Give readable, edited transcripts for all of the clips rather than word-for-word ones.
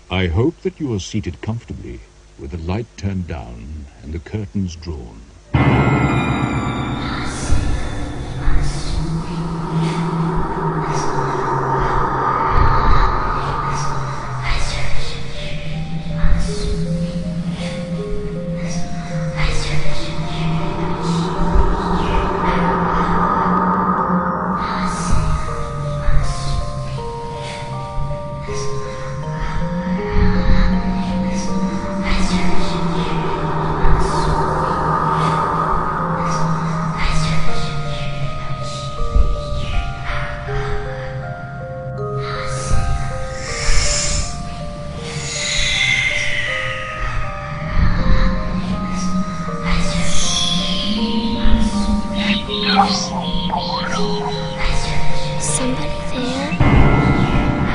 I hope that you are seated comfortably, with the light turned down and the curtains drawn. Somebody there?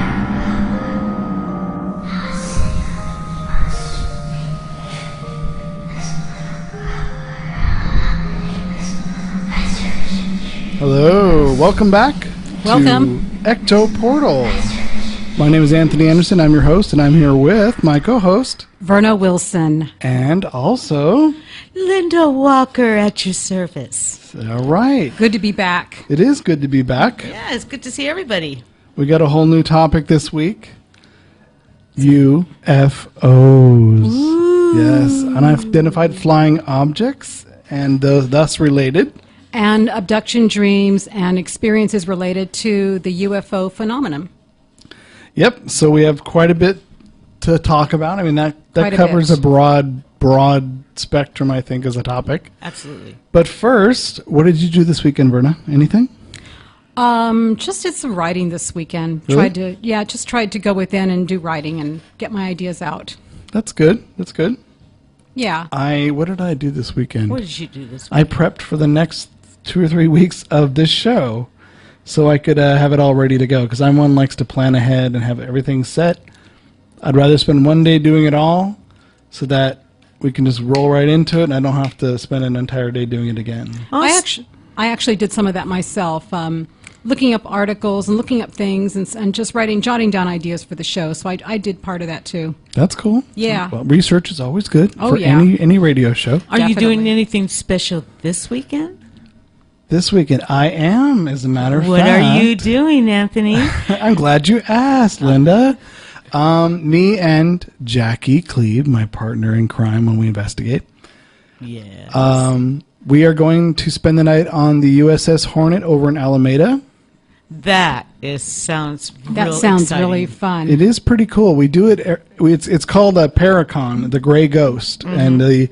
Hello, welcome back. Welcome. To Ecto Portal. My name is Anthony Anderson. I'm your host, and I'm here with my co-host, Verna Wilson. and also, Linda Walker at your service. all right, Good to be back. it is good to be back. Yeah, it's good to see everybody. We got a whole new topic this week. UFOs. Yes, unidentified flying objects, and thus related. And abduction dreams and experiences related to the UFO phenomenon. Yep, so we have quite a bit to talk about. I mean, that Quite a covers bit. a broad spectrum, I think, as a topic. Absolutely. But first, what did you do this weekend, Verna? Anything? Just did some writing this weekend. Really? Tried to go within and do writing and get my ideas out. That's good. That's good. Yeah. What did I do this weekend? What did you do this week? I prepped for the next 2 or 3 weeks of this show so I could have it all ready to go, because I'm one likes to plan ahead and have everything set. I'd rather spend one day doing it all so that we can just roll right into it and I don't have to spend an entire day doing it again. I actually did some of that myself, looking up articles and looking up things and just jotting down ideas for the show. So I did part of that too. That's cool. Yeah. Well, research is always good Oh, for yeah. any radio show. Are you doing Definitely. anything special this weekend? This weekend, I am, as a matter of What fact. are you doing, Anthony? I'm glad you asked, Linda. Me and Jackie Cleve, my partner in crime when we investigate, Yes. we are going to spend the night on the USS Hornet over in Alameda. That sounds Really fun. It is pretty cool. We do it. It's called a Paracon, the Gray Ghost, and the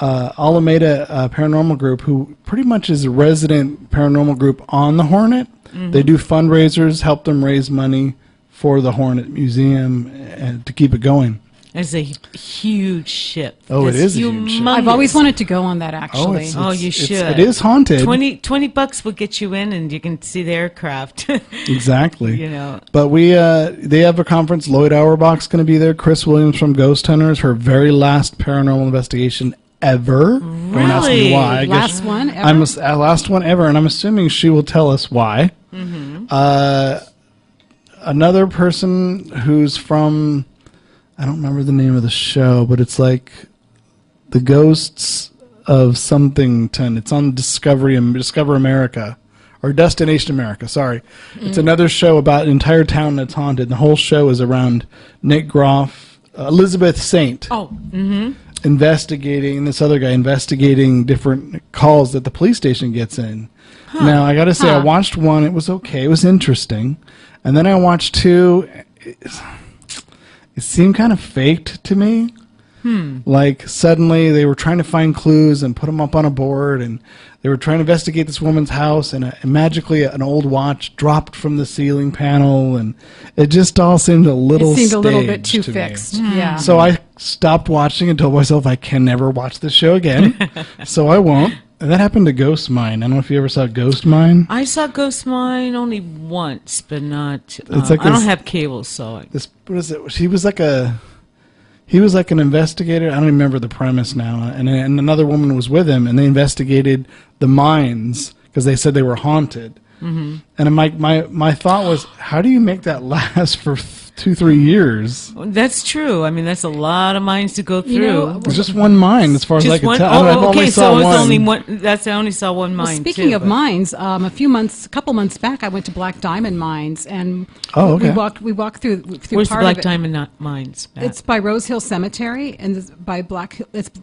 Alameda Paranormal Group, who pretty much is a resident paranormal group on the Hornet. They do fundraisers, help them raise money for the Hornet Museum and to keep it going. It's a huge ship. Oh, it It's is a huge ship. I've always wanted to go on that, actually. You should. It is haunted. $20 will get you in, and you can see the aircraft. Exactly. You know. But they have a conference. Lloyd Auerbach's going to be there. Chris Williams from Ghost Hunters, her very last paranormal investigation ever. Don't ask me Really? why. I guess Last one ever? last one ever, and I'm assuming she will tell us why. Another person who's from, I don't remember the name of the show, but it's like the Ghosts of Somethington. It's on Discover America, or Destination America. Sorry, it's another show about an entire town that's haunted. The whole show is around Nick Groff, Elizabeth Saint. Investigating, this other guy investigating different calls that the police station gets in. Now, I got to say, I watched one. It was okay. It was interesting. And then I watched two. It seemed kind of faked to me. Like, suddenly they were trying to find clues and put them up on a board, and they were trying to investigate this woman's house, and magically an old watch dropped from the ceiling panel, and it just all seemed a little It seemed a little bit staged too to me. fixed. Yeah. So I stopped watching and told myself I can never watch this show again. So I won't. And that happened to Ghost Mine. I don't know if you ever saw Ghost Mine. I saw Ghost Mine only once, but not. It's like I don't this- have cable, so. What is it? He was like an investigator. I don't remember the premise now. And another woman was with him, and they investigated the mines because they said they were haunted. And my thought was, how do you make that last for 2-3 years. That's true. I mean, that's a lot of mines to go through. You know, It's just one mine, as far as I Just can one? tell. Oh, I've only okay. saw So it's one. only one. I only saw one mine. speaking too, of but- mines, a couple months back, I went to Black Diamond Mines, and Oh, okay. we walked through Where's the part Black of it. Diamond mines? Matt? It's by Rose Hill Cemetery, and it's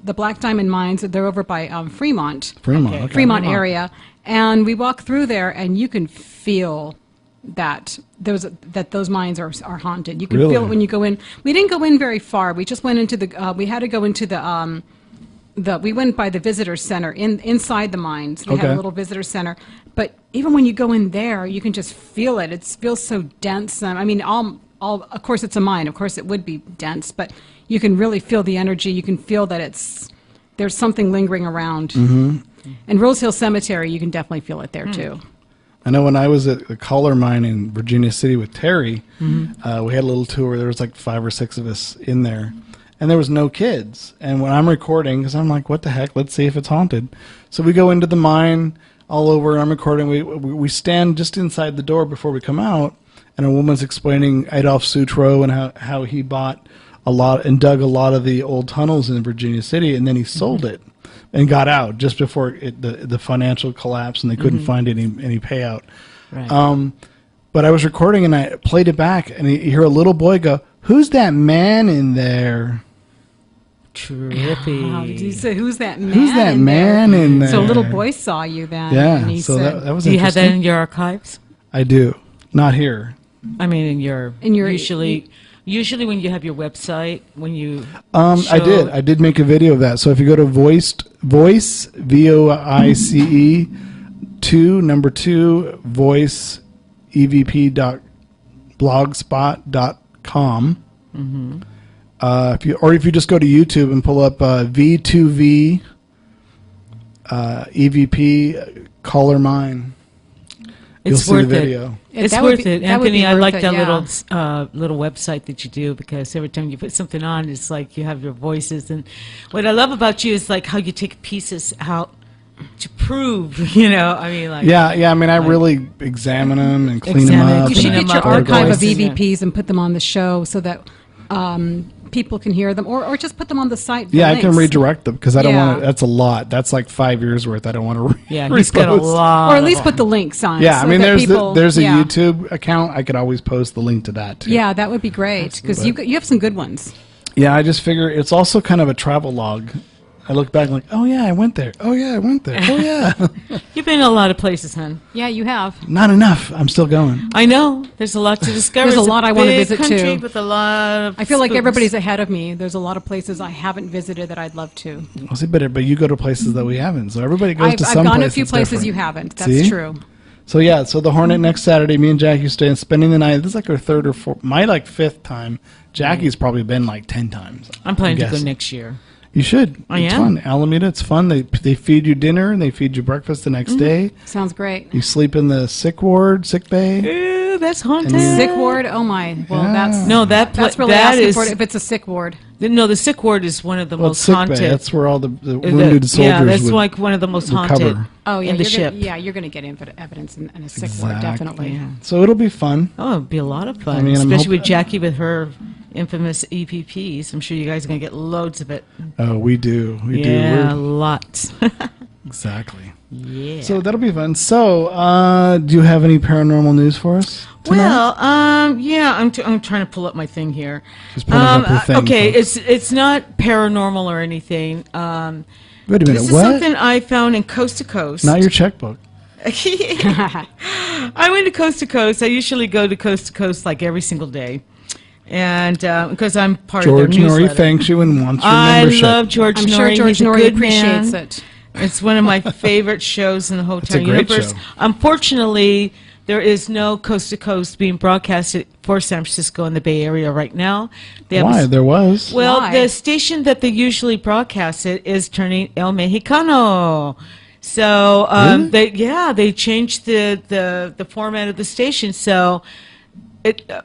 the Black Diamond Mines. They're over by Fremont. Fremont. Okay. Fremont area, and we walk through there, and you can feel that those mines are haunted. You can Really? feel it when you go in. We didn't go in very far. We just went into the. We had to go into the. We went by the visitor center inside the mines. They had Okay. a little visitor center, but even when you go in there, you can just feel it. It feels so dense. I mean, all of course it's a mine. Of course it would be dense, but you can really feel the energy. You can feel that there's something lingering around. Mm-hmm. And Rose Hill Cemetery, you can definitely feel it there too. I know when I was at the Collar Mine in Virginia City with Terry, we had a little tour. There was like 5 or 6 of us in there, and there was no kids. And when I'm recording, because I'm like, what the heck? Let's see if it's haunted. So we go into the mine all over, and I'm recording. We stand just inside the door before we come out, and a woman's explaining Adolf Sutro and how he bought a lot and dug a lot of the old tunnels in Virginia City, and then he sold it and got out just before the financial collapse, and they couldn't find any payout. Right. But I was recording, and I played it back, and you hear a little boy go, "Who's that man in there? Trippy. Wow, did you say, who's that man? Who's that in there?" man in there?" So a little boy saw you then. Yeah, And he so said, that was Do you have that interesting. in your archives? I do. Not here. I mean, in your usually when you have your website, when you I did make a video of that. So if you go to voice VOICE 2 voice evp.blogspot.com. If you just go to YouTube and pull up V2V EVP Caller Mine, you'll it's see worth the it. video. It's That would worth be- it, that would be Anthony. I worth like it, that yeah. little website that you do, because every time you put something on, it's like you have your voices. And what I love about you is like how you take pieces out to prove. I mean, like Yeah. I mean, I really examine them and clean Examine them it. up. You should Putting and get your them up with archive of voices, yeah. EVPs and put them on the show so that people can hear them, or just put them on the site. For Yeah, I can links. redirect them because I don't Yeah. want to. That's a lot. That's like 5 years worth. I don't want to. yeah, he's got a lot. Or at least put the links on. Yeah, so I mean, that there's a yeah. YouTube account. I could always post the link to that too. Yeah, that would be great because you have some good ones. Yeah, I just figure it's also kind of a travel log. I look back like, oh yeah, I went there. Oh yeah, I went there. Oh yeah. You've been in a lot of places, hon. Yeah, you have. Not enough. I'm still going. I know. There's a lot to discover. There's a It's lot I wanna big visit, country too. with a lot of I feel like spooks. everybody's ahead of me. There's a lot of places I haven't visited that I'd love to. I'll say better, but you go to places that we haven't. So everybody goes to I've some gone to a place few that's places different. you haven't. That's See? true. So yeah, so the Hornet next Saturday, me and Jackie spending the night. This is like our 3rd or 4th, my like 5th time. Jackie's probably been like 10 times. I'm planning to go guessing. next year. You should. I It's am. fun. Alameda, it's fun. They feed you dinner and they feed you breakfast the next day. Sounds great. You sleep in the sick bay. Ooh, that's haunted. And you- Sick ward? Oh my. Well, Yeah. that's No, that's really that asking is for it if it's a sick ward. no. The sick ward is one of the Well, it's most sick haunted. bay. That's where all the wounded soldiers yeah, that's would like one of the most recover. haunted. Oh yeah, in the you're ship. You're going to get evidence in a sick ward, Exactly. definitely. Yeah. So it'll be fun. Oh, it'd be a lot of fun, I mean, I'm especially with hoping- Jackie with her infamous EPPs. I'm sure you guys are gonna get loads of it. Oh, we do. We Yeah, do. lots. Exactly. Yeah. So that'll be fun. So, do you have any paranormal news for us tonight? Well, yeah, I'm trying to pull up my thing here. She's pulling up her thing, okay, folks. it's not paranormal or anything. Wait a This minute. is What? something I found in Coast to Coast. Not your checkbook. I went to Coast. I usually go to Coast like every single day, and because I'm part George of their Norrie newsletter. thanks you and wants your I membership. love George I'm sure Norrie. George He's a Norrie good appreciates man. it. It's one of my favorite shows in the whole It's a entire great universe. show. Unfortunately, there is no Coast to Coast being broadcasted for San Francisco and the Bay Area right now. They have a Why? There was. well, Why? the station that they usually broadcast it is turning El Mexicano. So Really? they changed the format of the station. So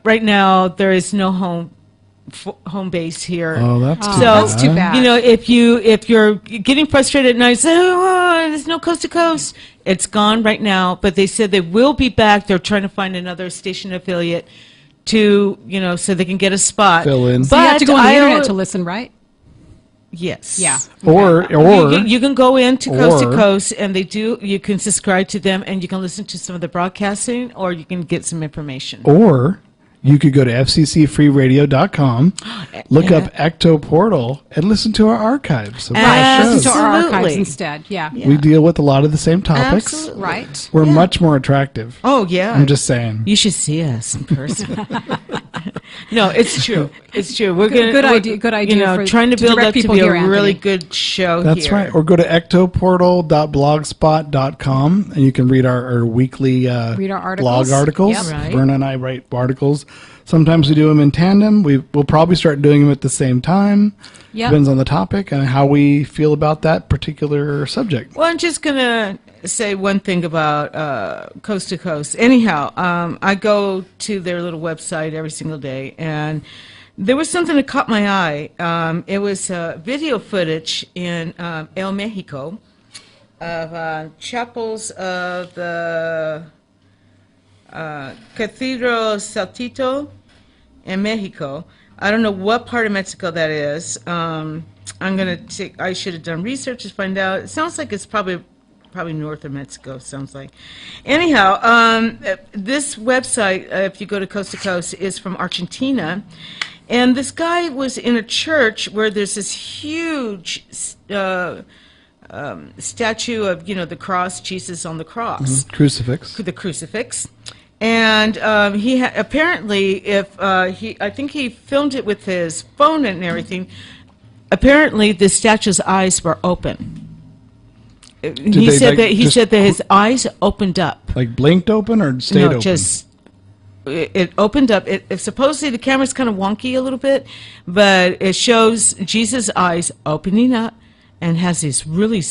right now there is no home base here. Oh, that's too So that's too bad. you know, if you're getting frustrated at night, say, "Oh, there's no Coast to Coast," it's gone right now. But they said they will be back. They're trying to find another station affiliate to, so they can get a spot. Fill in. So you have to go on the I internet al- to listen, right? Yes. Yeah. Or You can go in to Coast to or- Coast, and you can subscribe to them, and you can listen to some of the broadcasting, or you can get some information. Or you could go to fccfreeradio.com, look up Ecto Portal, and listen to our archives of our Listen shows. to our archives Absolutely. instead. Yeah. We deal with a lot of the same topics. Absolutely. Right. We're much more attractive. Oh, yeah. I'm just saying. You should see us in person. No, it's true. It's true. We're Good- gonna good we're, idea- good idea for- trying to to build direct up to people be here, a really Anthony. good show. That's here. right. Or go to ectoportal.blogspot.com and you can read our weekly Read our blog articles. articles. Yep. Right. Verna and I write articles. Sometimes we do them in tandem. We'll probably start doing them at the same time. Yep. Depends on the topic and how we feel about that particular subject. Well, I'm just gonna say one thing about Coast to Coast. Anyhow, I go to their little website every single day, and there was something that caught my eye. It was video footage in El Mexico of chapels of the Cathedral Saltito in Mexico. I don't know what part of Mexico that is. I should have done research to find out. It sounds like it's probably north of Mexico, sounds like. Anyhow, this website, if you go to Coast, is from Argentina. And this guy was in a church where there's this huge statue of, the cross, Jesus on the cross. Crucifix. The crucifix. And he apparently, I think he filmed it with his phone and everything. Apparently, the statue's eyes were open. He said that his eyes opened up. Like blinked open or stayed No, open? just it opened up. It supposedly the camera's kind of wonky a little bit, but it shows Jesus' eyes opening up and has this really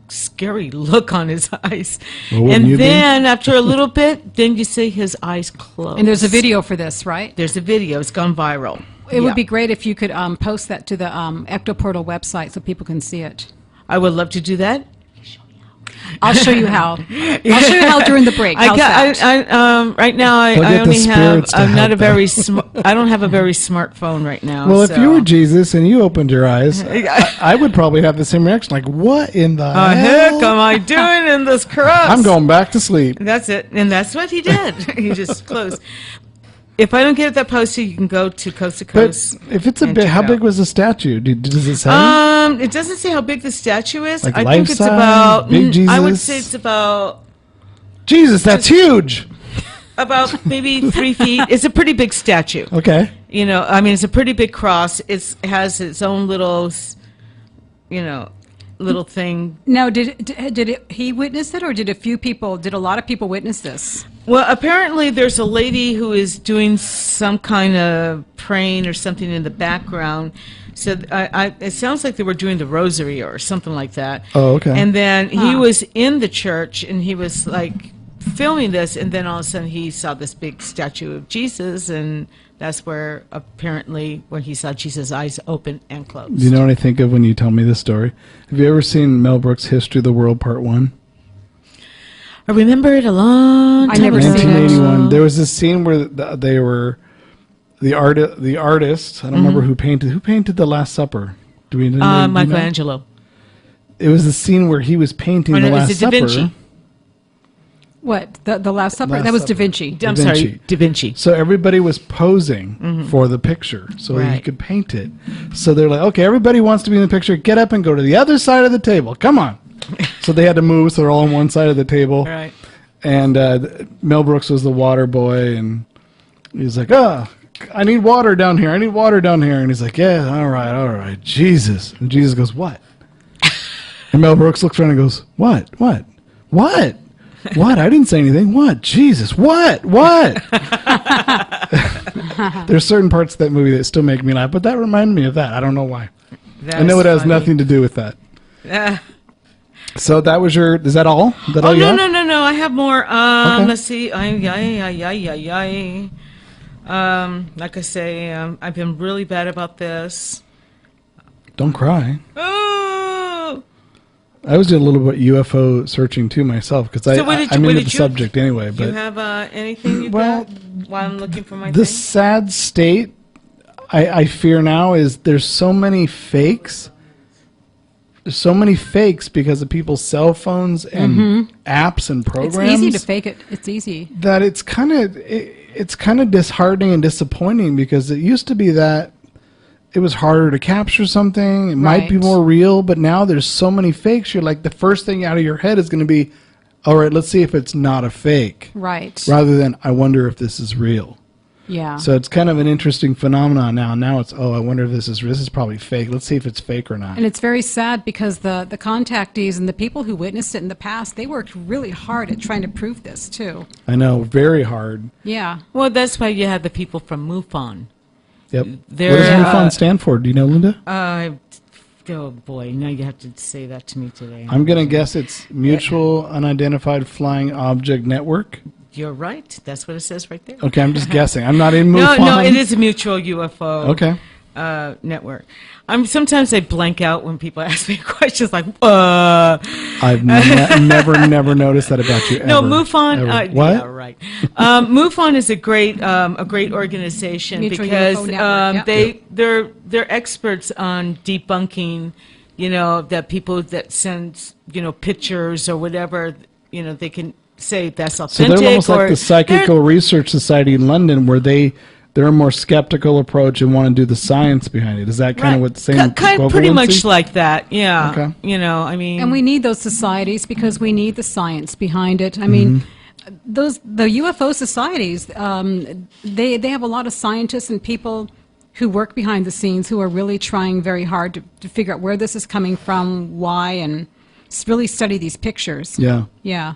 scary look on his eyes. Well, wouldn't you And be? then after a little bit, then you see his eyes close. And there's a video for this, right? There's a video. It's gone viral. It would Yeah. be great if you could post that to the Ecto Portal website so people can see it. I would love to do that. I'll show you how. I'll show you how during the break. How's that? Right now I They'll get the only have spirits to I'm not help a very I don't have a very smart phone right now. Well, if so. you were Jesus and you opened your eyes, I would probably have the same reaction. Like, what in the hell? heck am I doing in this cross? I'm going back to sleep. That's it, and that's what he did. He just closed. If I don't get that posted, you can go to Coast to But Coast. if it's a and big, check how it big out. was the statue? Does it say? It doesn't say how big the statue is. Like I life think it's size, about. big I would Jesus? say it's about Jesus, that's huge. maybe 3 feet. It's a pretty big statue. Okay. It's a pretty big cross. It has its own little, little thing. Now, did he witness it, or did a lot of people witness this? Well, apparently there's a lady who is doing some kind of praying or something in the background. So it sounds like they were doing the rosary or something like that. Oh, okay. And then he was in the church and he was like filming this, and then all of a sudden he saw this big statue of Jesus, and that's where apparently when he saw Jesus' eyes open and closed. Do you know what I think of when you tell me this story? Have you ever seen Mel Brooks' History of the World Part 1? I remember it a long time I never ago. seen it. 1981. There was this scene where they were the artist. I don't remember who painted the Last Supper. Do we know? Michelangelo. It was the scene where he was painting the Or no, Last is it Da Supper. Vinci? What, the Last Supper? Last That was Supper. Da Vinci. I'm Da Vinci. sorry, Da Vinci. So everybody was posing for the picture so he Right. could paint it. So they're like, okay, everybody wants to be in the picture. Get up and go to the other side of the table. Come on. So they had to move, so they're all on one side of the table. Right. And Mel Brooks was the water boy, and he's like, I need water down here. I need water down here. And he's like, yeah, all right, Jesus. And Jesus goes, what? And Mel Brooks looks around and goes, what? What? I didn't say anything. What? Jesus. What? There's certain parts of that movie that still make me laugh, but that reminded me of that. I don't know why. I know it has nothing to do with that. So that was is that all? Is that all you have? No. I have more. Okay. Let's see. Like I say, I've been really bad about this. Don't cry. Oh! I was doing a little bit UFO searching too myself because So what did I'm you- what into did the you- subject anyway. Do you But have anything you Well, got while I'm looking for my the thing? sad state I fear now is there's so many fakes. There's so many fakes because of people's cell phones and apps and programs. It's easy to fake it. It's easy. That it's kind of disheartening and disappointing because it used to be that it was harder to capture something. It might be Right. more real, but now there's so many fakes. You're like, the first thing out of your head is going to be, all right, let's see if it's not a fake, Right. rather than I wonder if this is real. Yeah. So it's kind of an interesting phenomenon now. Now it's, I wonder if this is probably fake. Let's see if it's fake or not. And it's very sad because the contactees and the people who witnessed it in the past, they worked really hard at trying to prove this too. I know, very hard. Yeah. Well, that's why you have the people from MUFON. Yep. What They're, does MUFON stand for? Do you know, Linda? Oh boy, now you have to say that to me today. I'm going to guess it's Mutual Unidentified Flying Object Network. You're right. That's what it says right there. Okay, I'm just guessing. I'm not in No, MUFON. no, it is a mutual UFO Okay. network. Sometimes I blank out when people ask me questions like, I've never noticed that about you. No, ever, MUFON. ever. What? Yeah, right. MUFON is a great organization Mutual because UFO network, they're experts on debunking, that people that send pictures or whatever, they can say that's So authentic. they're almost or like the Psychical Research Society in London, where they're a more skeptical approach and want to do the science behind it. Is that kind of what the same? Pretty much like that. Yeah. Okay. I mean, And we need those societies because we need the science behind it. I mean, the UFO societies, they have a lot of scientists and people who work behind the scenes who are really trying very hard to figure out where this is coming from, why, and really study these pictures. Yeah. Yeah.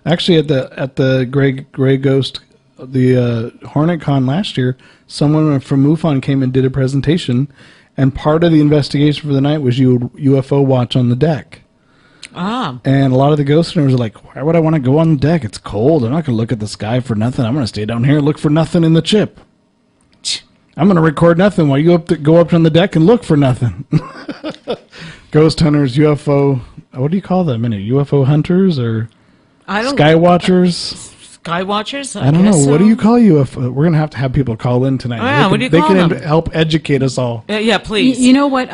Actually, at the Gray Ghost, the Hornet Con last year, someone from MUFON came and did a presentation, and part of the investigation for the night was UFO watch on the deck. Ah. And a lot of the ghost hunters are like, why would I want to go on the deck? It's cold. I'm not going to look at the sky for nothing. I'm going to stay down here and look for nothing in the chip. I'm going to record nothing while you go up on the deck and look for nothing. Ghost hunters, UFO, what do you call them? UFO hunters or sky watchers? Sky watchers? I don't know. What do you call UFO? We're going to have people call in tonight. Oh, yeah, what do you call They can them? help educate us all. Yeah, please. You know what?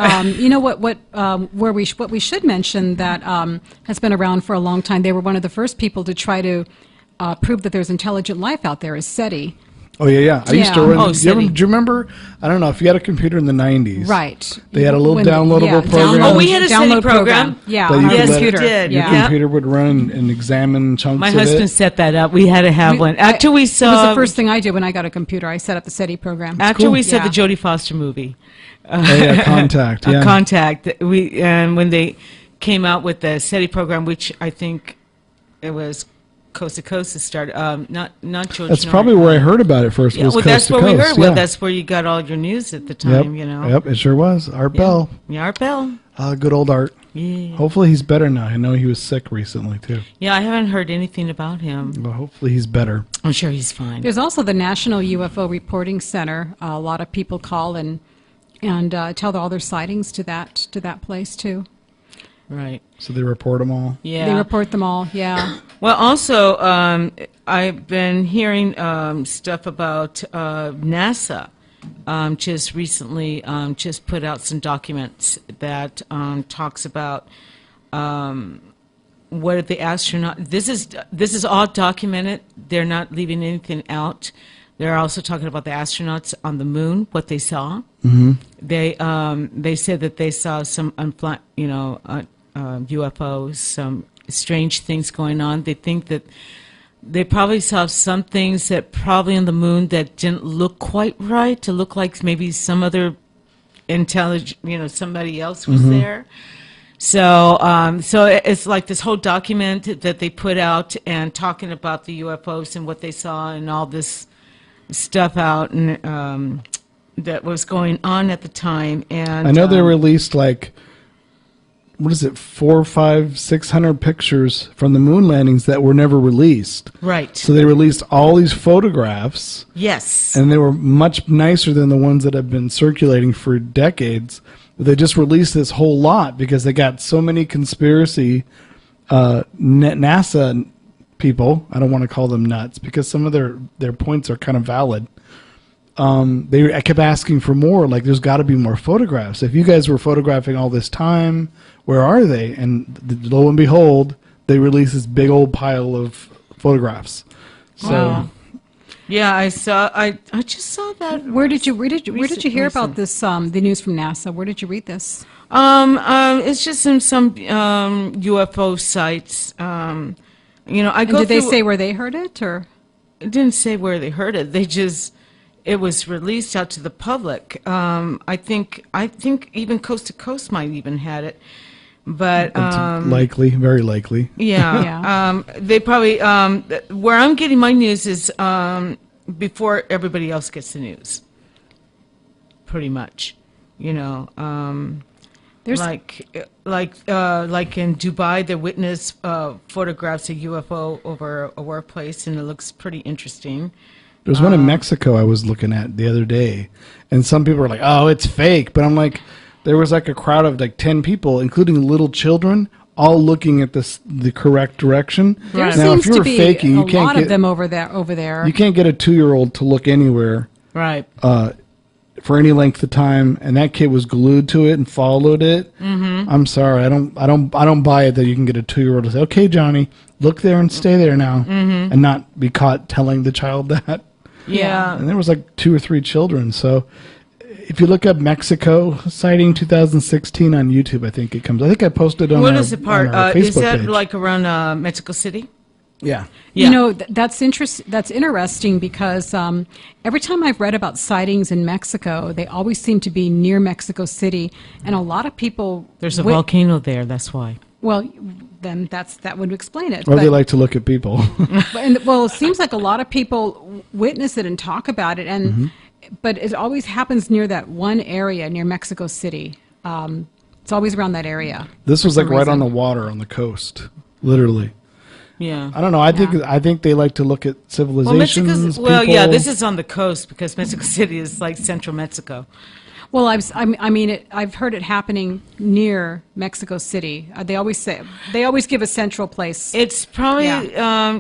What we should mention that has been around for a long time. They were one of the first people to try to prove that there's intelligent life out there. Is SETI. Oh, yeah. I used to Yeah. run. Oh, do you SETI. remember? I don't know if you had a computer in the 90s. Right. They had a little downloadable program. Oh, we had a SETI download program. Yeah, That on you our could let- computer. did. Your Yeah. computer would run and examine chunks My of husband it. set that up. We had to have one. After we It was saw the first thing I did when I got a computer. I set up the SETI program. after we saw Yeah. the Jodie Foster movie. Oh, yeah, Contact. Yeah. Contact. And when they came out with the SETI program, which I think it was Coast to Coast that started. Not George. That's Norton. probably where I heard about it first. Yeah, was well, Coast that's to where we Coast. heard. Yeah. Well, that's where you got all your news at the time. Yep, it sure was. Art Bell. Yeah, Art Bell. Good old Art. Yeah. Hopefully he's better now. I know he was sick recently, too. Yeah, I haven't heard anything about him. Well, hopefully he's better. I'm sure he's fine. There's also the National UFO Reporting Center. A lot of people call and tell all their sightings to that place too. Right. So they report them all. Yeah. They report them all. Yeah. Well, also, I've been hearing stuff about NASA. Just recently, just put out some documents that talks about what are the astronaut. This is all documented. They're not leaving anything out. They're also talking about the astronauts on the moon, what they saw. Mm-hmm. They said that they saw some UFOs, some strange things going on. They think that they probably saw some things that probably on the moon that didn't look quite right, to look like maybe some other intelligent, somebody else was there. So it's like this whole document that they put out and talking about the UFOs and what they saw and all this stuff out and that was going on at the time. And I know they released, like, what is it, 400, 500, 600 pictures from the moon landings that were never released. Right. So they released all these photographs. Yes. And they were much nicer than the ones that have been circulating for decades. They just released this whole lot because they got so many conspiracy NASA people. I don't want to call them nuts because some of their points are kind of valid. I kept asking for more. Like, there's got to be more photographs. If you guys were photographing all this time, where are they? And lo and behold, they released this big old pile of photographs. So, wow. Yeah, I just saw that. Where did you hear about this? The news from NASA. Where did you read this? It's just in some UFO sites. I go. Did they say where they heard it, or? It didn't say where they heard it. It was released out to the public. I think even Coast to Coast might even had it, but likely, very likely. Yeah. Yeah. They probably where I'm getting my news is before everybody else gets the news. Pretty much, There's like in Dubai, they witnessed photographs of UFO over a workplace, and it looks pretty interesting. There was one in Mexico I was looking at the other day, and some people were like, "Oh, it's fake," but I'm like, there was like a crowd of like 10 people, including little children, all looking at the correct direction. There Now, seems if you to were be faking, a you can't lot get of them over there. you can't get a 2-year-old to look anywhere Right. for any length of time, and that kid was glued to it and followed it. Mm-hmm. I'm sorry, I don't buy it that you can get a 2-year-old to say, "Okay, Johnny, look there and stay there now," and not be caught telling the child that. Yeah. And there was like 2 or 3 children. So if you look up Mexico sighting 2016 on YouTube, I think it comes. I think I posted on What our, is the part? on our Facebook Is that page. like around Mexico City? Yeah. Yeah. That's interesting because every time I've read about sightings in Mexico, they always seem to be near Mexico City, and a lot of people. There's a volcano there. That's why. Well, then that would explain it. Or they like to look at people. It seems like a lot of people witness it and talk about it, and but it always happens near that one area near Mexico City. It's always around that area. This was for like some right on the reason. water on the coast, literally. Yeah. I don't know. I think they like to look at civilizations. Well, yeah, people. this is on the coast because Mexico City is like central Mexico. Well, I've heard it happening near Mexico City. They always give a central place. It's probably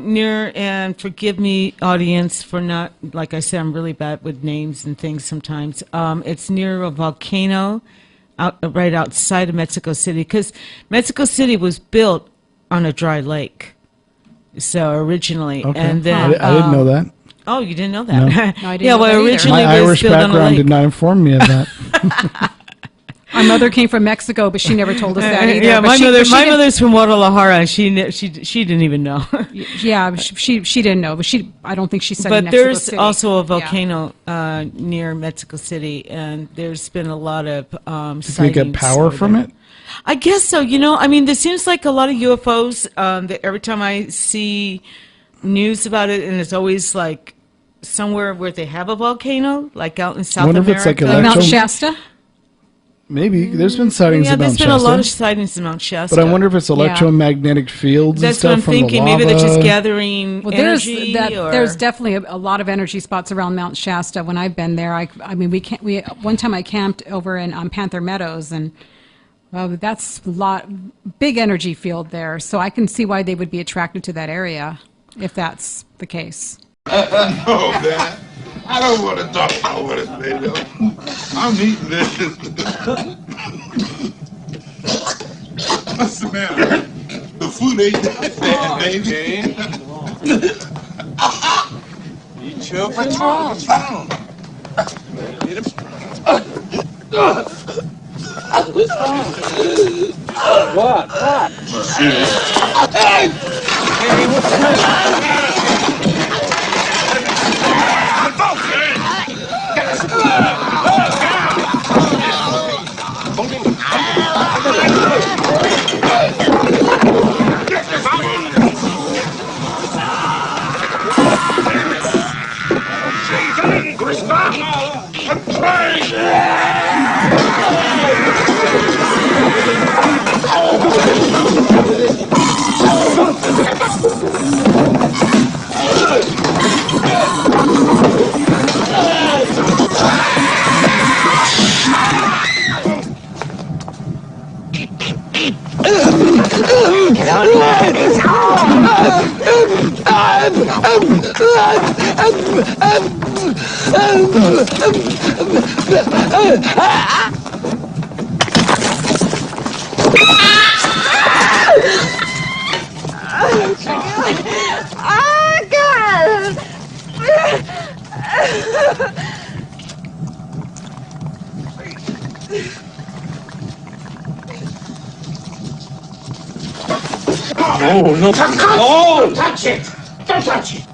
near, and forgive me, audience, for not, like I said, I'm really bad with names and things sometimes. It's near a volcano right outside of Mexico City because Mexico City was built on a dry lake. So originally, Okay. and then I didn't know that. Oh, you didn't know that? No. No, I didn't yeah, know well, that either. originally My it was Irish built on a background lake. did not inform me of that. My mother came from Mexico, but she never told us that either. Yeah, But my she didn't- mother's from Guadalajara, and she didn't even know. Yeah, she didn't know, but I don't think she said. But Mexico there's City. also a Yeah. volcano near Mexico City, and there's been a lot of Did they sightings. get power over from there. it? I guess so. There seems like a lot of UFOs. That every time I see news about it, and it's always like somewhere where they have a volcano, like out in South wonder if America. it's like Like Mount electro- Shasta. Maybe. There's been sightings Yeah, of there's Mount been Shasta. a lot of sightings in Mount Shasta. But I wonder if it's electromagnetic fields and That's stuff what I'm from thinking. the lava. Maybe they're just gathering Well, energy. there's definitely a lot of energy spots around Mount Shasta. When I've been there, one time I camped over in Panther Meadows, and that's big energy field there. So I can see why they would be attracted to that area if that's the case. No, man. I don't want to talk about what it's made of. I'm eating this. What's the matter? The food ain't that bad, baby. Eat your What's wrong? What's wrong? What? Hey! Hey, what's the matter? I'm trying! Oh, God! Oh, no. Don't touch it! Don't touch it!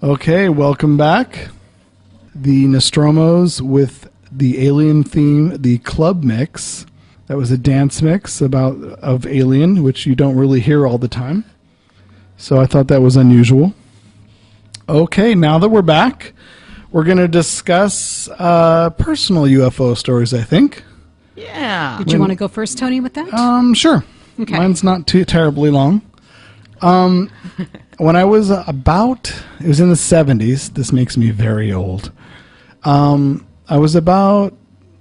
Okay, welcome back. The Nostromos with the Alien theme, the club mix. That was a dance mix of Alien, which you don't really hear all the time. So I thought that was unusual. Okay, now that we're back, we're going to discuss personal UFO stories, I think. Yeah. Did you want to go first, Tony, with that? Sure. Okay. Mine's not too terribly long. When I was it was in the 70s. This makes me very old. I was about,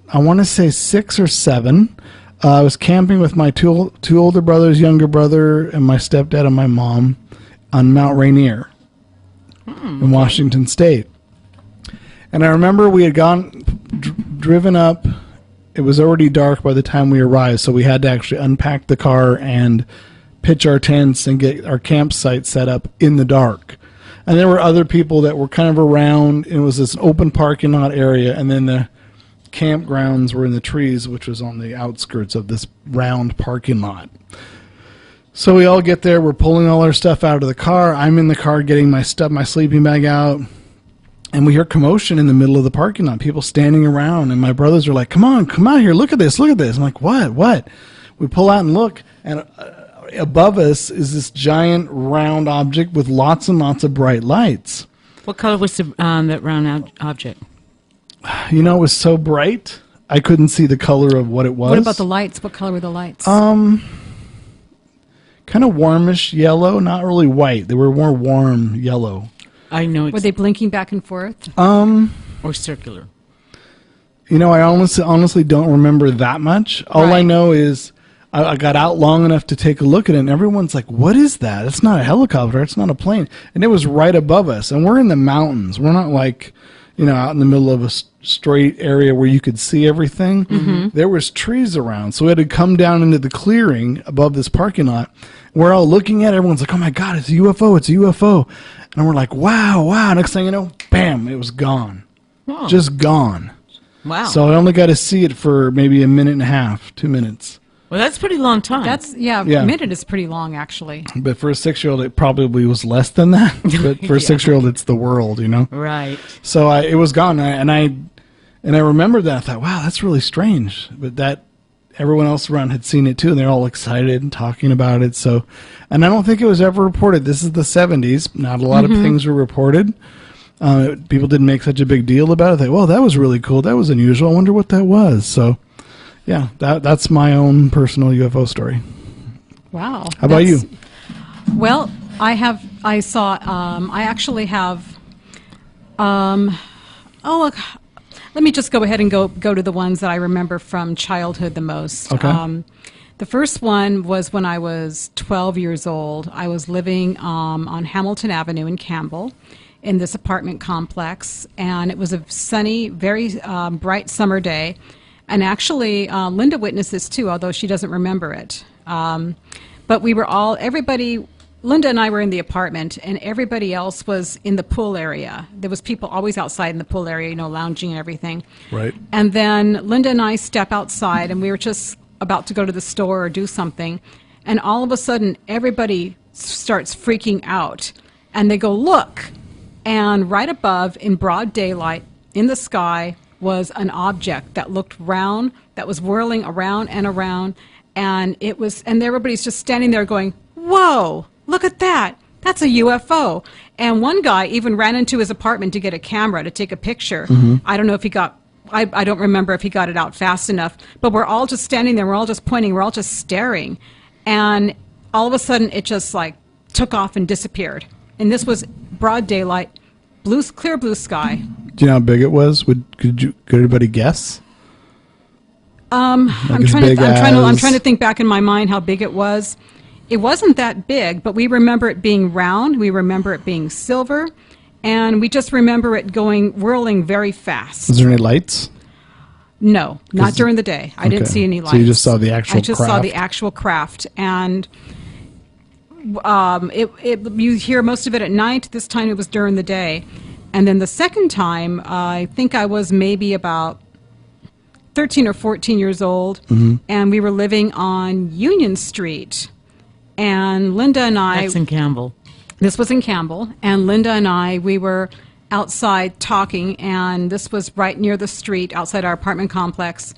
I want to say 6 or 7. I was camping with my two older brothers, younger brother, and my stepdad and my mom on Mount Rainier in Washington State. And I remember we had driven up. It was already dark by the time we arrived, so we had to actually unpack the car and pitch our tents and get our campsite set up in the dark. And there were other people that were kind of around. It was this open parking lot area, and then the campgrounds were in the trees, which was on the outskirts of this round parking lot. So we all get there. We're pulling all our stuff out of the car. I'm in the car getting my stuff, my sleeping bag out. And we hear commotion in the middle of the parking lot, people standing around. And my brothers are like, come out here, look at this. I'm like, what? We pull out and look, and above us is this giant round object with lots and lots of bright lights. What color was that round object? You know, it was so bright, I couldn't see the color of what it was. What about the lights? What color were the lights? Kind of warmish yellow, not really white. They were more warm yellow. I know. Were they blinking back and forth? Or circular? You know, I honestly don't remember that much. All I know is I got out long enough to take a look at it, and everyone's like, what is that? It's not a helicopter. It's not a plane. And it was right above us, and we're in the mountains. We're not like, you know, out in the middle of a straight area where you could see everything. Mm-hmm. There was trees around, so we had to come down into the clearing above this parking lot. We're all looking at it. Everyone's like, oh, my God, it's a UFO. It's a UFO. And we're like, wow. Next thing you know, bam, it was gone. Oh. Just gone. Wow. So I only got to see it for maybe a minute and a half, 2 minutes. Well, that's a pretty long time. A minute is pretty long, actually. But for a 6-year-old, it probably was less than that. But for a 6-year-old, it's the world, you know? Right. So it was gone. And I remembered that. I thought, wow, that's really strange. But that everyone else around had seen it too, and they're all excited and talking about it. So, and I don't think it was ever reported. This is the 70s. Not a lot of things were reported. People didn't make such a big deal about it. They, well, that was really cool. That was unusual. I wonder what that was. So, yeah, that's my own personal UFO story. Wow. How about you? Well, I actually have, let me just go ahead and go to the ones that I remember from childhood the most. Okay. The first one was when I was 12 years old. I was living on Hamilton Avenue in Campbell in this apartment complex, and it was a sunny, very bright summer day. And actually, Linda witnessed this too, although she doesn't remember it. But we were all, everybody, Linda and I were in the apartment, and everybody else was in the pool area. There was people always outside in the pool area, you know, lounging and everything. Right. And then Linda and I step outside, and we were just about to go to the store or do something, and all of a sudden, everybody starts freaking out. And they go, look! And right above, in broad daylight, in the sky, was an object that looked round, that was whirling around and around, and everybody's just standing there going, whoa, look at that, that's a UFO. And one guy even ran into his apartment to get a camera to take a picture. I don't know if he got, I don't remember if he got it out fast enough, but we're all just standing there, we're all just pointing, we're all just staring, and all of a sudden it just like took off and disappeared. And this was broad daylight, clear blue sky. Do you know how big it was? Could anybody guess? I'm trying to think back in my mind how big it was. It wasn't that big, but we remember it being round. We remember it being silver, and we just remember it whirling very fast. Was there any lights? No, not during the day. I didn't see any lights. So you just saw the actual craft? I just saw the actual craft, and you hear most of it at night. This time it was during the day. And then the second time, I think I was maybe about 13 or 14 years old, and we were living on Union Street. And Linda and I... That's in Campbell. This was in Campbell. And Linda and I, we were outside talking, and this was right near the street outside our apartment complex.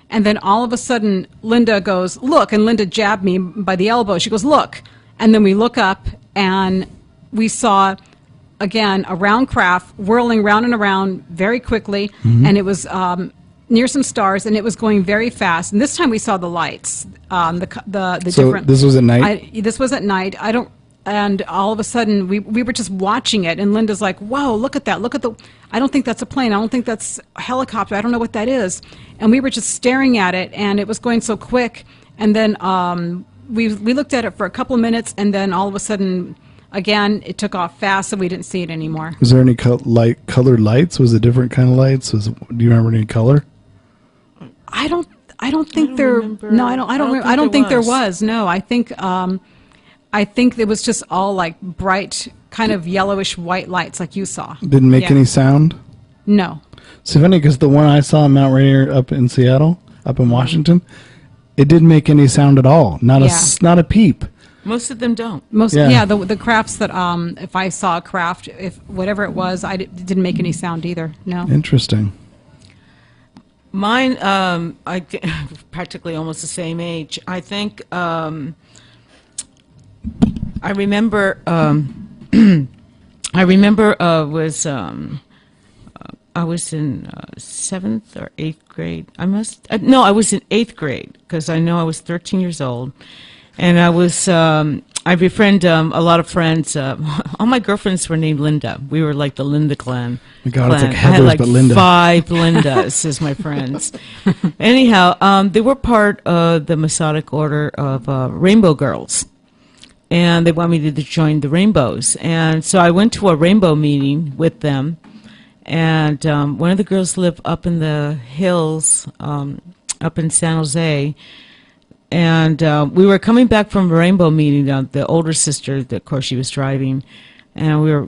And then all of a sudden, Linda goes, look, and Linda jabbed me by the elbow. She goes, look. And then we look up, and we saw, again, a round craft whirling round and around very quickly, and it was near some stars, and it was going very fast. And this time we saw the lights, the So different... this was at night? This was at night. And all of a sudden, we were just watching it, and Linda's like, "Whoa, look at that! Look at the! I don't think that's a plane. I don't think that's a helicopter. I don't know what that is." And we were just staring at it, and it was going so quick. And then we looked at it for a couple of minutes, and then all of a sudden, again, it took off fast, and we didn't see it anymore. Was there any colored lights? Was it different kind of lights? Do you remember any color? I don't think there. No, I don't think there was. No, I think it was just all like bright, kind of yellowish white lights, like you saw. Didn't make any sound? No. It's funny because the one I saw in Mount Rainier up in Seattle, up in Washington, it didn't make any sound at all. Not a peep. Most of them don't. The crafts that if I saw a craft, if whatever it was, it didn't make any sound either. No. Interesting. Mine, I practically almost the same age. I think. I remember. I was in 7th or 8th grade. I was in 8th grade because I know I was 13 years old, and I was. I befriend a lot of friends. All my girlfriends were named Linda. We were like the Linda clan. Oh my God, clan. it's like I had Heathers, like but Linda. 5 Lindas as my friends. Anyhow, they were part of the Masonic Order of Rainbow Girls. And they wanted me to join the Rainbows. And so I went to a rainbow meeting with them. And one of the girls lived up in the hills, up in San Jose. And we were coming back from a rainbow meeting. The older sister, of course, she was driving. And we were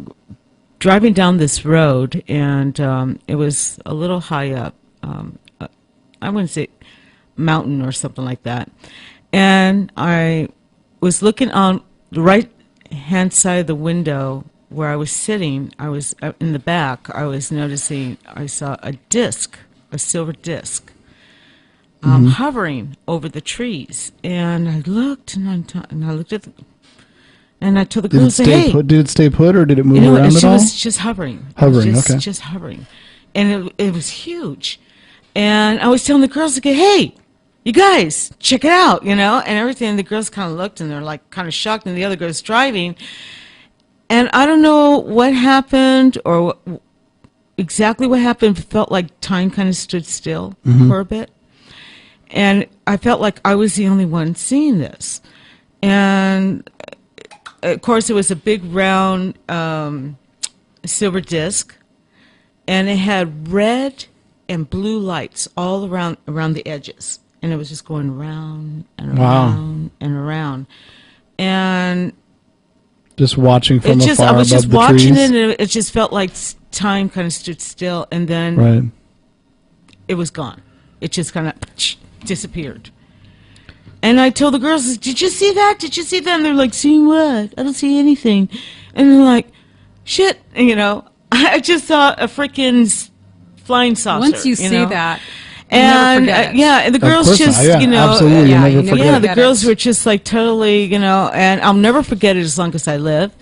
driving down this road. And it was a little high up. I wouldn't say mountain or something like that. And I was looking on the right-hand side of the window where I was sitting. I was in the back. I was noticing I saw a disc, a silver disc, hovering over the trees. And I looked, and I looked at and I told the girls, "Hey, did it stay put, or did it move around at all?" It was just hovering. Hovering, okay. Just hovering, and it was huge. And I was telling the girls, "Okay, hey, you guys, check it out," and everything. And the girls kind of looked, and they're like kind of shocked, and the other girl's driving. And I don't know what happened or exactly what happened. It felt like time kind of stood still for a bit. And I felt like I was the only one seeing this. And, of course, it was a big round silver disc, and it had red and blue lights all around the edges. And it was just going around and around and around. And just watching from afar I was above just the watching trees. it, and it just felt like time kind of stood still, and then it was gone. It just kind of disappeared. And I told the girls, "Did you see that? Did you see that?" And they're like, "Seeing what? I don't see anything." And they're like, "Shit, I just saw a freaking flying saucer." Once you see that. And and the girls just, absolutely, the girls were just like totally, and I'll never forget it as long as I live.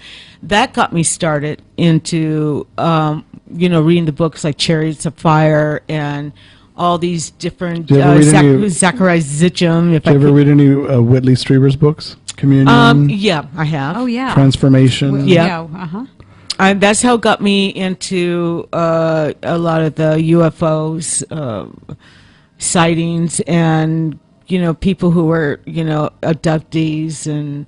That got me started into, reading the books like Chariots of Fire and all these different Zachariah Zitcham. Did you ever read any Whitley Strieber's books? Communion. Yeah, I have. Oh yeah. Transformation. That's how it got me into a lot of the UFOs, sightings, and people who were abductees and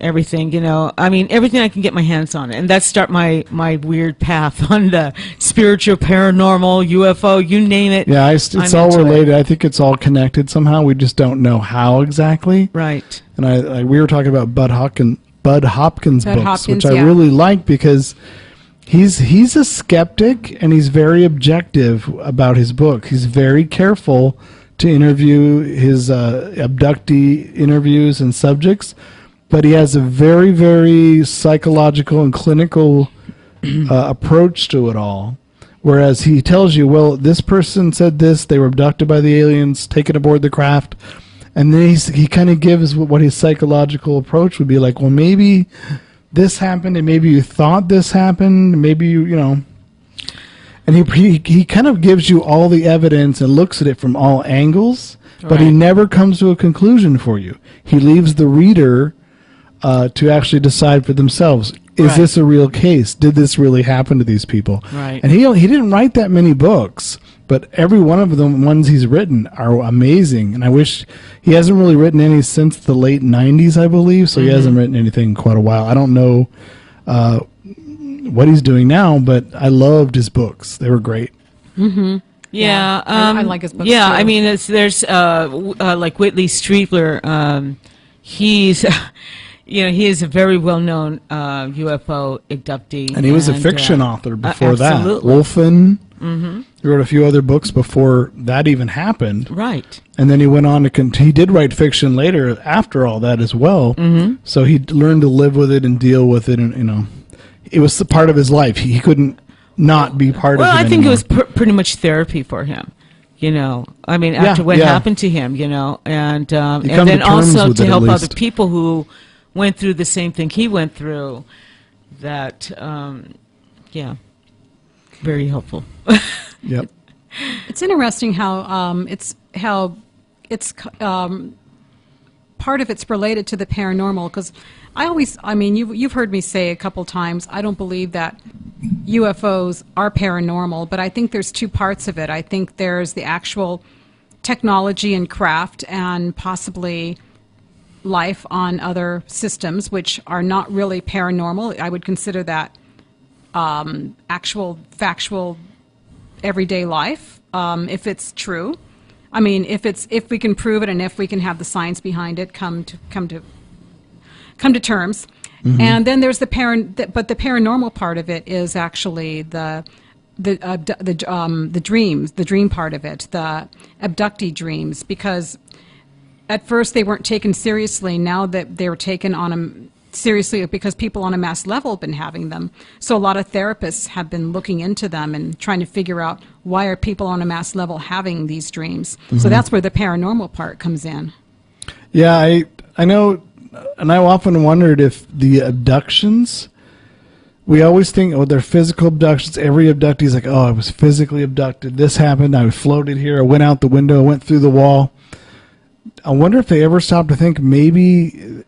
everything. Everything I can get my hands on, and that start my weird path on the spiritual, paranormal, UFO, you name it. Yeah, it's all related. I think it's all connected somehow. We just don't know how exactly. Right. And we were talking about Bud Hopkins books, which I yeah. really like because he's a skeptic and he's very objective about his book. He's very careful to interview his abductee interviews and subjects, but he has a very, very psychological and clinical approach to it all. Whereas he tells you, well, this person said this, they were abducted by the aliens, taken aboard the craft. And then he kind of gives what his psychological approach would be like, well, maybe this happened, and maybe you thought this happened, maybe and he kind of gives you all the evidence and looks at it from all angles, but he never comes to a conclusion for you. He leaves the reader to actually decide for themselves. Is Right. this a real case? Did this really happen to these people? Right. And he didn't write that many books, but every one of the ones he's written are amazing. And I wish he hasn't really written any since the late 90s, I believe. So he hasn't written anything in quite a while. I don't know what he's doing now, but I loved his books. They were great. Yeah, I like his books, Yeah, too. I mean, there's like Whitley Strieber. He's, he is a very well-known UFO abductee, And he was a fiction author before that. absolutely. Wolfen. He wrote a few other books before that even happened. Right. And then he went on to he did write fiction later after all that as well. So he learned to live with it and deal with it, and it was a part of his life. He couldn't not be part of it. Well, I think anymore. it was pretty much therapy for him. I mean, after what happened to him, and come then to terms also with to it, at help other least. people who went through the same thing he went through. That, very helpful. Yep. It's interesting how it's part of it's related to the paranormal, because you've heard me say a couple times, I don't believe that UFOs are paranormal, but I think there's two parts of it. I think there's the actual technology and craft and possibly life on other systems, which are not really paranormal. I would consider that actual factual everyday life, if it's true. I mean, if we can prove it and if we can have the science behind it, come to terms. And then there's the paranormal part of it is actually the dreams, the dream part of it, the abductee dreams, because at first they weren't taken seriously. Now that they're taken on seriously because people on a mass level have been having them. So a lot of therapists have been looking into them and trying to figure out why are people on a mass level having these dreams. So that's where the paranormal part comes in. Yeah, I know, and I often wondered if the abductions, we always think, they're physical abductions. Every abductee is like, I was physically abducted. This happened. I floated here. I went out the window. I went through the wall. I wonder if they ever stopped to think maybe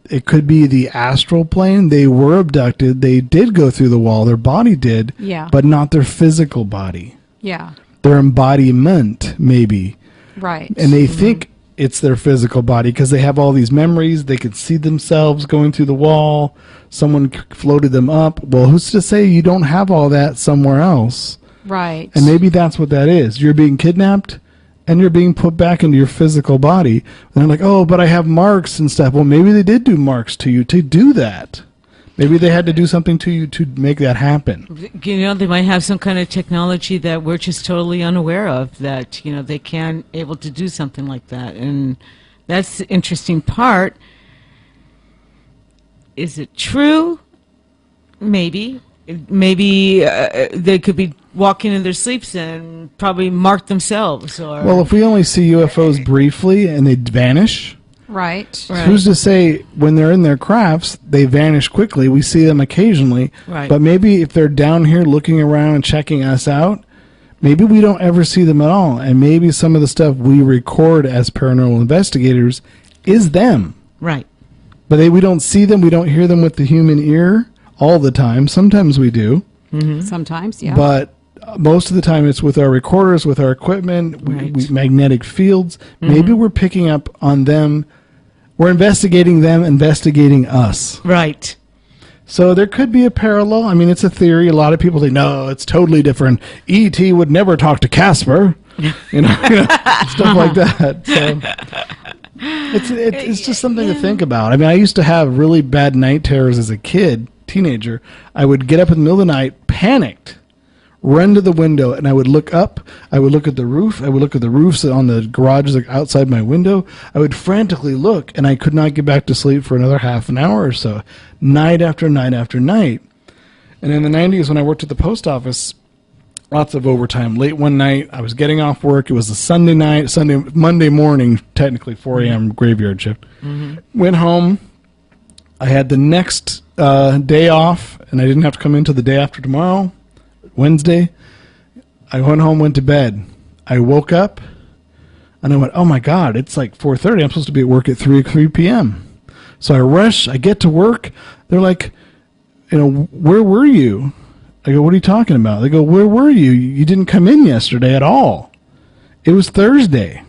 it could be the astral plane. They were abducted. They did go through the wall. Their body did, but not their physical body. Yeah. Their embodiment, maybe. Right. And they think it's their physical body because they have all these memories. They could see themselves going through the wall. Someone floated them up. Well, who's to say you don't have all that somewhere else? Right. And maybe that's what that is. You're being kidnapped and you're being put back into your physical body. And they're like, but I have marks and stuff. Well, maybe they did do marks to you to do that. Maybe they had to do something to you to make that happen. They might have some kind of technology that we're just totally unaware of, that, they can able to do something like that. And that's the interesting part. Is it true? Maybe. Maybe they could be walking in their sleeps and probably mark themselves. Or Well, if we only see UFOs briefly and they vanish, Right. who's to say when they're in their crafts, they vanish quickly? We see them occasionally. Right. But maybe if they're down here looking around and checking us out, maybe we don't ever see them at all. And maybe some of the stuff we record as paranormal investigators is them. Right. But we don't see them. We don't hear them with the human ear all the time. Sometimes we do. Sometimes, yeah. But most of the time it's with our recorders, with our equipment, Right. magnetic fields. Maybe we're picking up on them. We're investigating them, investigating us. Right. So there could be a parallel. I mean, it's a theory. A lot of people say, no, it's totally different. E.T. would never talk to Casper. Stuff like that. So it's just something to think about. I mean, I used to have really bad night terrors as a teenager. I would get up in the middle of the night, panicked, run to the window, and I would look up. I would look at the roof. I would look at the roofs on the garages outside my window. I would frantically look, and I could not get back to sleep for another half an hour or so, night after night after night. And in the 90s, when I worked at the post office, lots of overtime. Late one night, I was getting off work. It was a Monday morning, technically 4 a.m. graveyard shift. Went home. I had the next day off, and I didn't have to come in till the day after tomorrow, Wednesday. I went home, went to bed. I woke up, and I went, oh, my God, it's like 4:30. I'm supposed to be at work at 3 p.m. So I rush. I get to work. They're like, where were you? I go, what are you talking about? They go, where were you? You didn't come in yesterday at all. It was Thursday.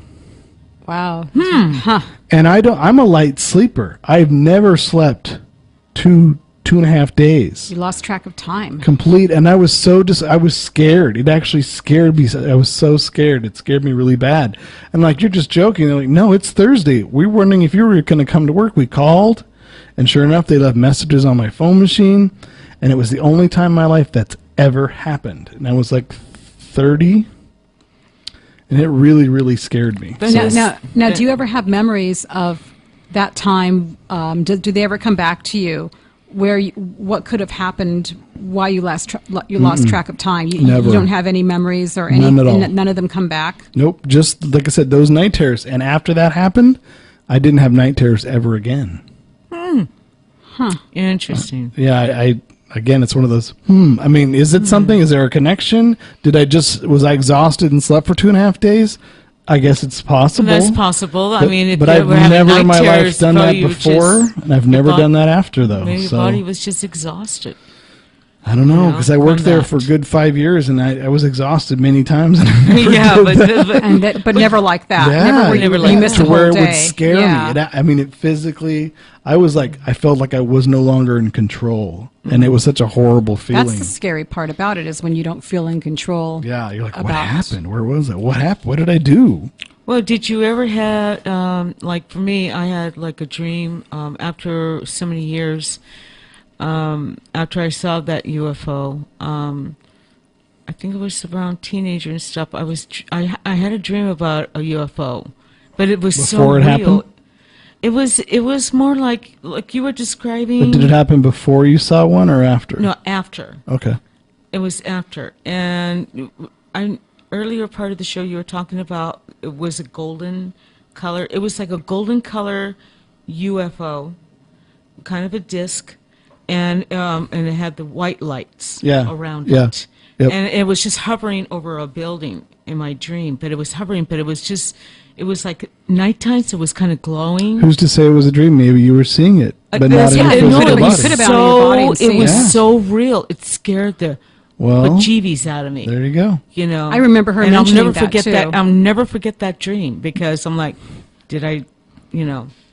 Wow. Huh. And I'm a light sleeper. I've never slept 2.5 days. You lost track of time. Complete. And I was I was scared. It actually scared me. I was so scared. It scared me really bad. And like, you're just joking. They're like, no, it's Thursday. We were wondering if you were going to come to work. We called. And sure enough, they left messages on my phone machine. And it was the only time in my life that's ever happened. And I was like 30. And it really, really scared me. Now, do you ever have memories of that time? Do they ever come back to you where what could have happened, why you lost track of time? Never. You don't have any memories or any? None at all. None of them come back? Nope. Just, like I said, those night terrors. And after that happened, I didn't have night terrors ever again. Huh. Interesting. Yeah, again, it's one of those, I mean, is it something? Is there a connection? Was I exhausted and slept for 2.5 days? I guess it's possible. That's possible. I mean, if but you I've were having never in my night life terrors, done that probably you before, just- and I've never your done that after, though. Maybe your So body was just exhausted. I don't know, because I worked from there that. for a good 5 years, and I was exhausted many times. And I never Yeah, did that. But never like that. Yeah, Never where never you like missed to a whole where it day. would scare Yeah. me. I mean, it physically, I felt like I was no longer in control, and it was such a horrible feeling. That's the scary part about it, is when you don't feel in control. Yeah, you're like, what about- happened? Where was it? What happened? What did I do? Well, did you ever have, like for me, I had like a dream after so many years, after I saw that UFO, I think it was around teenager and stuff, I had a dream about a UFO, but it was so Before it real. happened? It was more like you were describing. But did it happen before you saw one or after? No, after. Okay. It was after. And earlier part of the show you were talking about, it was a golden color. It was like a golden color UFO, kind of a disc, and it had the white lights around it. Yep. And it was just hovering over a building in my dream. But it was hovering, but it was like nighttime, so it was kind of glowing. Who's to say it was a dream? Maybe you were seeing it, but not in Yeah, your no, physical it body. was Sit about in your body and see it was it. so real. It scared the bejeebies out of me. There you go. You know, I remember her and mentioning I'll never that, forget too. that. I'll never forget that dream, because I'm like, did I,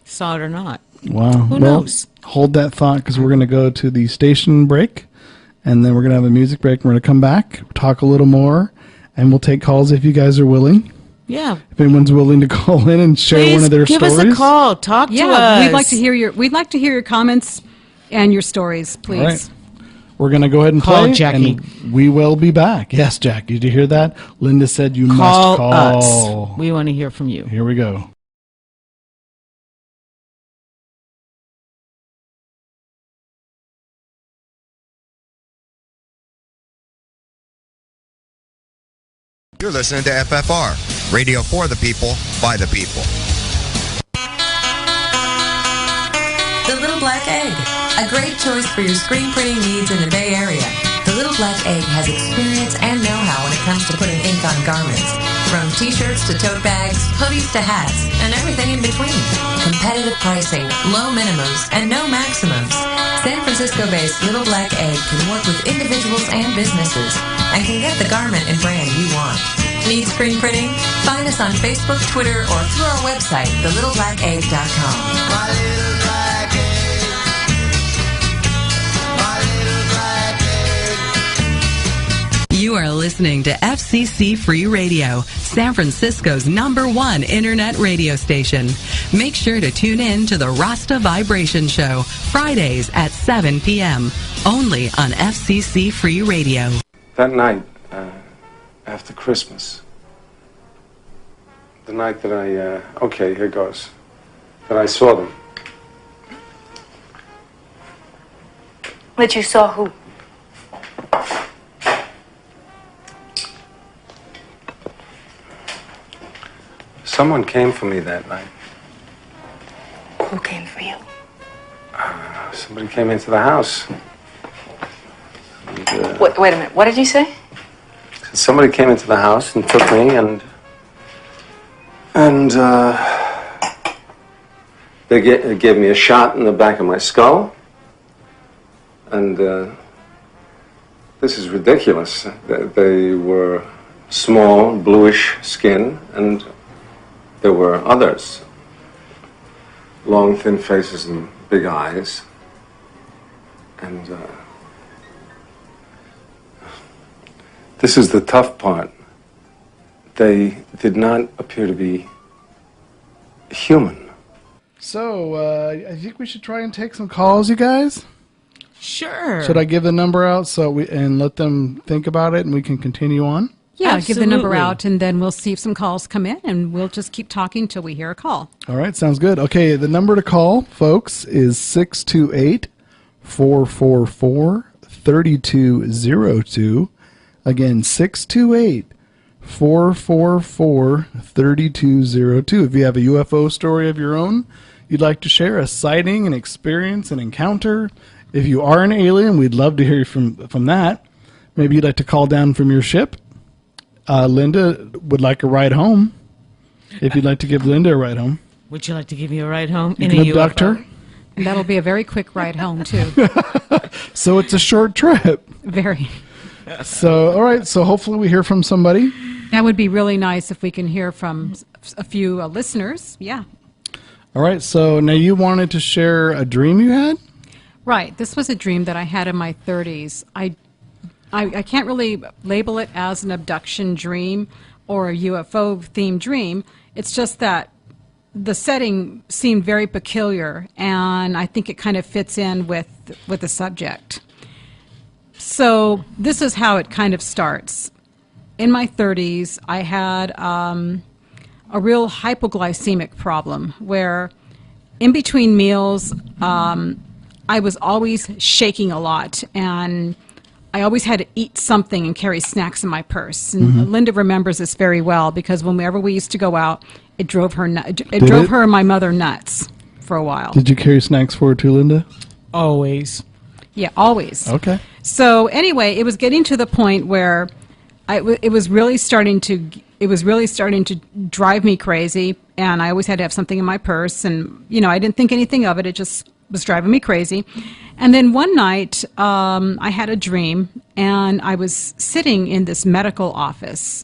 saw it or not? Wow. Who knows? Hold that thought, because we're going to go to the station break, and then we're going to have a music break, and we're going to come back, talk a little more, and we'll take calls if you guys are willing. Yeah. If anyone's willing to call in and share Please one of their give stories. us a call. Talk to us. Yeah, we'd like to hear your comments and your stories, please. All right. We're going to go ahead and Call play, Jackie. and we will be back. Yes, Jackie, did you hear that? Linda said you Call must call. us. We want to hear from you. Here we go. You're listening to FFR, radio for the people, by the people. The Little Black Egg, a great choice for your screen printing needs in the Bay Area. The Little Black Egg has experience and know-how when it comes to putting ink on garments. From t-shirts to tote bags, hoodies to hats, and everything in between. Competitive pricing, low minimums, and no maximums. San Francisco-based Little Black Egg can work with individuals and businesses and can get the garment and brand you want. Need screen printing? Find us on Facebook, Twitter, or through our website, thelittleblackegg.com. My little black egg. My little black egg. You are listening to FCC Free Radio, San Francisco's #1 internet radio station. Make sure to tune in to the Rasta Vibration Show, Fridays at 7 p.m., only on FCC Free Radio. That night, after Christmas, the night that okay, here goes, that I saw them. That you saw who? Someone came for me that night. Who came for you? Somebody came into the house. And, Wait a minute. What did you say? somebody came into the house and took me, and They gave me a shot in the back of my skull. And this is ridiculous. They were small, bluish skin, and there were others. Long, thin faces and big eyes. And this is the tough part. They did not appear to be human. So, I think we should try and take some calls, you guys. Sure. Should I give the number out and let them think about it and we can continue on? Yeah, give the number Absolutely. out, and then we'll see if some calls come in, and we'll just keep talking till we hear a call. All right, sounds good. Okay, the number to call, folks, is 628-444-3202. Again, 628-444-3202. If you have a UFO story of your own, you'd like to share a sighting, an experience, an encounter. If you are an alien, we'd love to hear from that. Maybe you'd like to call down from your ship. Linda would like a ride home. If you'd like to give Linda a ride home. Would you like to give me a ride home You in can a abduct UFO? her. And that'll be a very quick ride home, too. So it's a short trip. Very. So, all right. So hopefully we hear from somebody. That would be really nice if we can hear from a few listeners. Yeah. All right. So now you wanted to share a dream you had? Right. This was a dream that I had in my 30s. I can't really label it as an abduction dream or a UFO-themed dream. It's just that the setting seemed very peculiar, and I think it kind of fits in with the subject. So this is how it kind of starts. In my 30s, I had a real hypoglycemic problem where in between meals, I was always shaking a lot, and I always had to eat something and carry snacks in my purse. And Linda remembers this very well because whenever we used to go out, it drove her her and my mother nuts for a while. Did you carry snacks for her too, Linda? Always. Yeah, always. Okay. So anyway, it was getting to the point where it was really starting to drive me crazy, and I always had to have something in my purse, and I didn't think anything of it. It just was driving me crazy. And then one night, I had a dream, and I was sitting in this medical office,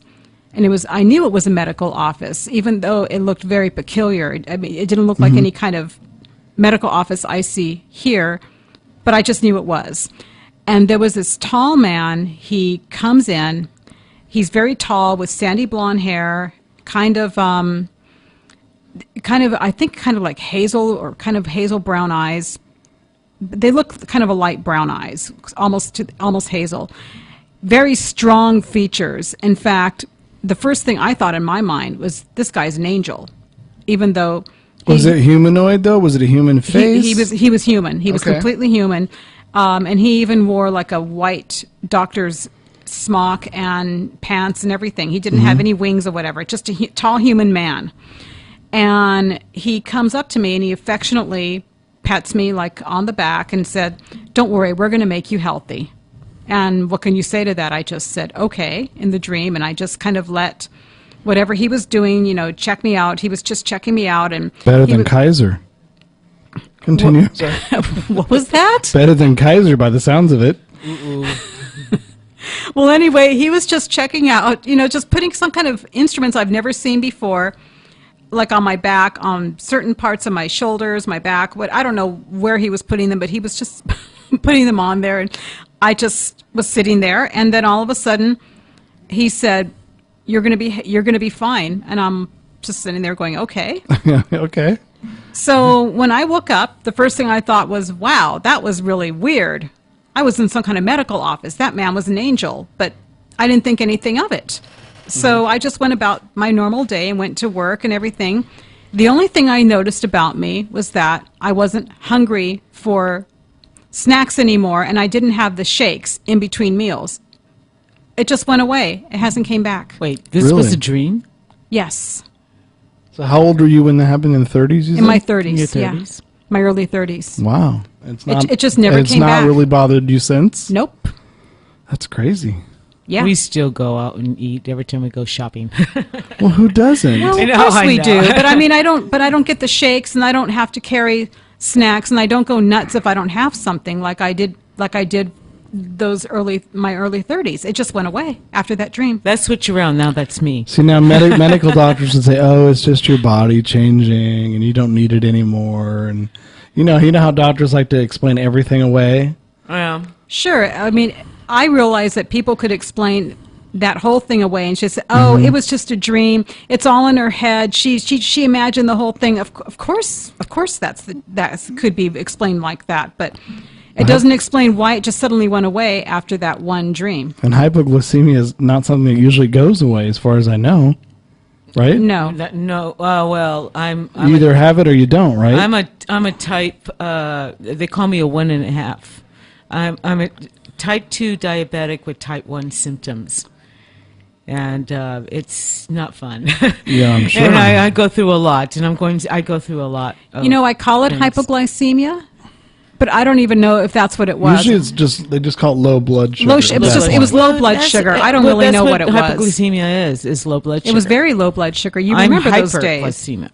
and I knew it was a medical office, even though it looked very peculiar. I mean, it didn't look like any kind of medical office I see here, but I just knew it was. And there was this tall man. He comes in. He's very tall with sandy blonde hair, kind of I think kind of like hazel or kind of hazel brown eyes. They look kind of a light brown eyes, almost hazel. Very strong features. In fact, the first thing I thought in my mind was this guy's an angel, even though Was it humanoid though? Was it a human face? He was human. He was completely human, and he even wore like a white doctor's smock and pants and everything. He didn't have any wings or whatever. Just a tall human man. And he comes up to me and he affectionately pets me like on the back and said, "Don't worry, we're going to make you healthy." And what can you say to that? I just said, okay, in the dream. And I just kind of let whatever he was doing, check me out. He was just checking me out. And Better than Kaiser. Continue. What was that? Better than Kaiser by the sounds of it. Well, anyway, he was just checking out, just putting some kind of instruments I've never seen before, like on my back, on certain parts of my shoulders, my back. I don't know where he was putting them, but he was just putting them on there. And I just was sitting there, and then all of a sudden, he said, "You're going to be fine." And I'm just sitting there going, "Okay." Okay. So when I woke up, the first thing I thought was, "Wow, that was really weird." I was in some kind of medical office. That man was an angel, but I didn't think anything of it. So I just went about my normal day and went to work and everything. The only thing I noticed about me was that I wasn't hungry for snacks anymore, and I didn't have the shakes in between meals. It just went away. It hasn't came back. Wait, this was a dream? Yes. So how old were you when that happened? In the 30s? In my 30s, yeah. My early 30s. Wow. It just never came back. It's not really bothered you since? Nope. That's crazy. Yeah. We still go out and eat every time we go shopping. Well, who doesn't? Well, of course we do. But I mean, I don't get the shakes, and I don't have to carry snacks, and I don't go nuts if I don't have something like I did my early 30s. It just went away after that dream. That's switch around. Now that's me. See, now medical doctors would say, "Oh, it's just your body changing, and you don't need it anymore." And you know how doctors like to explain everything away. Yeah. Sure. I mean, I realize that people could explain that whole thing away and just say, "Oh, it was just a dream. It's all in her head. She imagined the whole thing." Of course, that could be explained like that, but it doesn't explain why it just suddenly went away after that one dream. And hypoglycemia is not something that usually goes away, as far as I know, right? No. No. Well, I'm You either have it or you don't, right? I'm a type. They call me a 1.5. I'm a type 2 diabetic with type 1 symptoms, and it's not fun. Yeah, I'm sure. And I go through a lot, and I go through a lot. I call it hypoglycemia, but I don't even know if that's what it was. Usually they just call it low blood sugar. It was low blood sugar. I don't really know what it was. Hypoglycemia is low blood sugar. It was very low blood sugar. You remember those days? Hyperglycemia.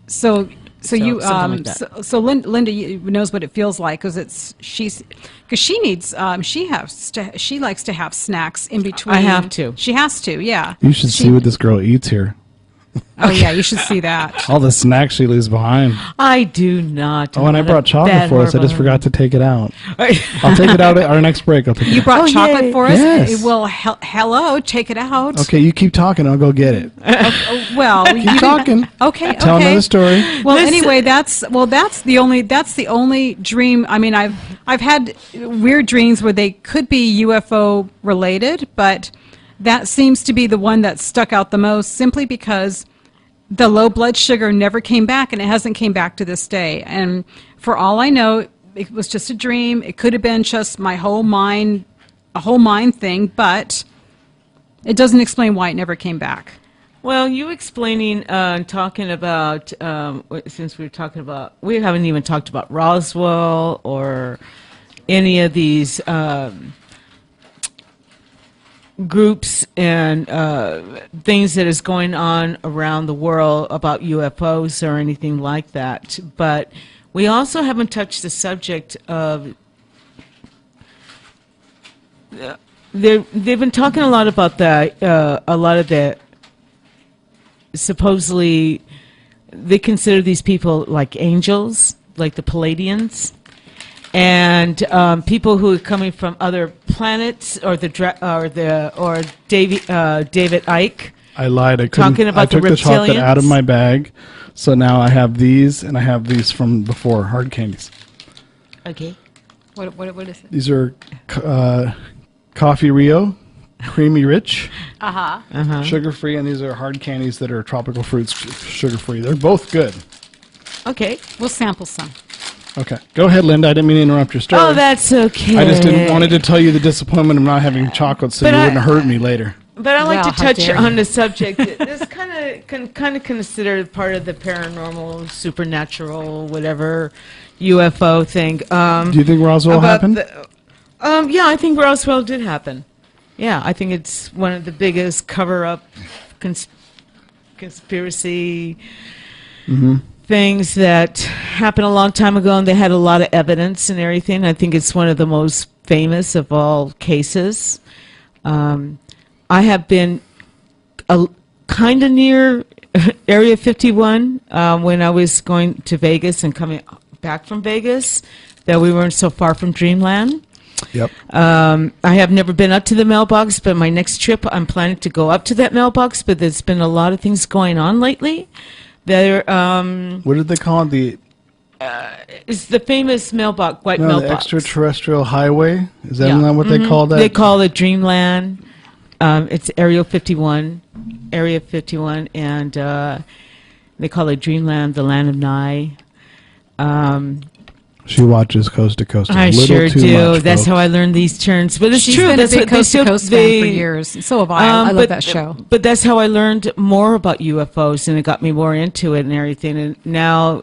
So you something like that. so Linda knows what it feels like because she likes to have snacks in between. I have to. She has to. Yeah. You should see what this girl eats here. Oh yeah, you should see that. All the snacks she leaves behind. I do not. Oh, and I brought chocolate for us. I just forgot to take it out. I'll take it out at our next break. You brought chocolate for us? Yes. Well, hello, take it out. Okay, you keep talking. I'll go get it. Well, keep talking. Okay. Tell another story. Well, anyway, that's the only dream. I mean, I've had weird dreams where they could be UFO related, but that seems to be the one that stuck out the most, simply because the low blood sugar never came back, and it hasn't came back to this day. And for all I know, it was just a dream. It could have been just a whole mind thing, but it doesn't explain why it never came back. Well, you explaining, talking about, since we haven't even talked about Roswell or any of these groups and things that is going on around the world about UFOs or anything like that. But we also haven't touched the subject of they've been talking a lot about a lot of the supposedly they consider these people like angels, like the Palladians. And people who are coming from other planets, or David Icke. I lied. I took the chocolate out of my bag, so now I have these, and I have these from before, hard candies. Okay. What is it? These are Coffee Rio, creamy rich, sugar-free, and these are hard candies that are tropical fruits, sugar-free. They're both good. Okay. We'll sample some. Okay. Go ahead, Linda. I didn't mean to interrupt your story. Oh, that's okay. I just wanted to tell you the disappointment of not having chocolate so you wouldn't hurt me later. But I like to touch on the subject. This kind of considered part of the paranormal, supernatural, whatever, UFO thing. Do you think Roswell happened? Yeah, I think Roswell did happen. Yeah, I think it's one of the biggest cover-up conspiracy things that happened a long time ago, and they had a lot of evidence and everything. I think it's one of the most famous of all cases. I have been kind of near Area 51 when I was going to Vegas and coming back from Vegas, that we weren't so far from Dreamland. Yep. I have never been up to the mailbox, but my next trip I'm planning to go up to that mailbox, but there's been a lot of things going on lately. What did they call it? It's the famous mailbox, mailbox. The extraterrestrial highway? Is that not what they call that? They call it Dreamland. It's Area 51, and they call it Dreamland, the land of Nye. She watches Coast to Coast. I sure do. That's how I learned these terms. But it's She's true. Been That's a big Coast to Coast fan for years. So have I. I love that show. But that's how I learned more about UFOs, and it got me more into it and everything. And now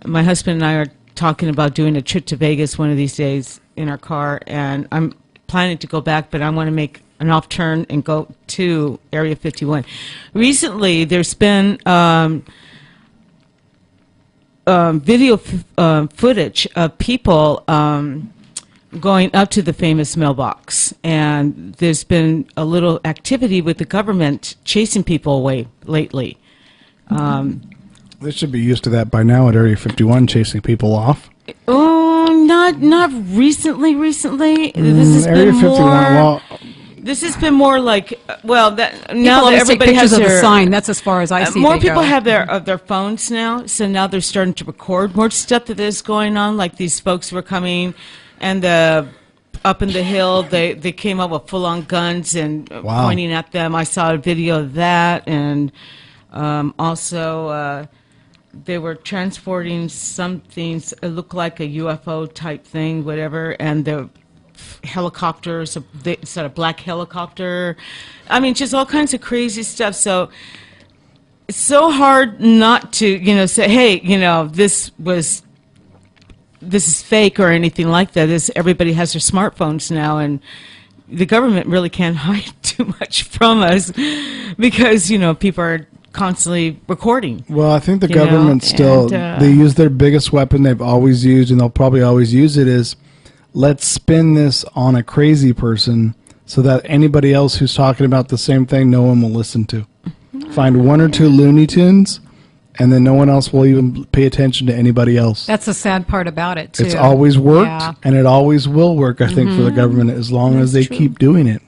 my husband and I are talking about doing a trip to Vegas one of these days in our car, and I'm planning to go back, but I want to make an off turn and go to Area 51. Recently, there's been video footage of people going up to the famous mailbox, and there's been a little activity with the government chasing people away lately. They should be used to that by now at Area 51, chasing people off. Oh, not recently. This has Area been 51. more. Well, This has been more like, well, that now People that always take everybody has pictures of the their sign. That's as far as I see. more they people go. have their phones now, so now they're starting to record more stuff that is going on. Like these folks were coming, and up in the hill, they came up with full on guns and pointing at them. I saw a video of that, and also they were transporting something. It looked like a UFO type thing, whatever, and the helicopters, it's a black helicopter. I mean, just all kinds of crazy stuff. So it's so hard not to, say, hey, this is fake or anything like that. Everybody has their smartphones now, and the government really can't hide too much from us because, people are constantly recording. Well, I think the government still, they use their biggest weapon they've always used, and they'll probably always use it, is let's spin this on a crazy person so that anybody else who's talking about the same thing, no one will listen to. Find one or two Looney Tunes, and then no one else will even pay attention to anybody else. That's the sad part about it, too. It's always worked, and it always will work, I think, for the government, as long as they keep doing it.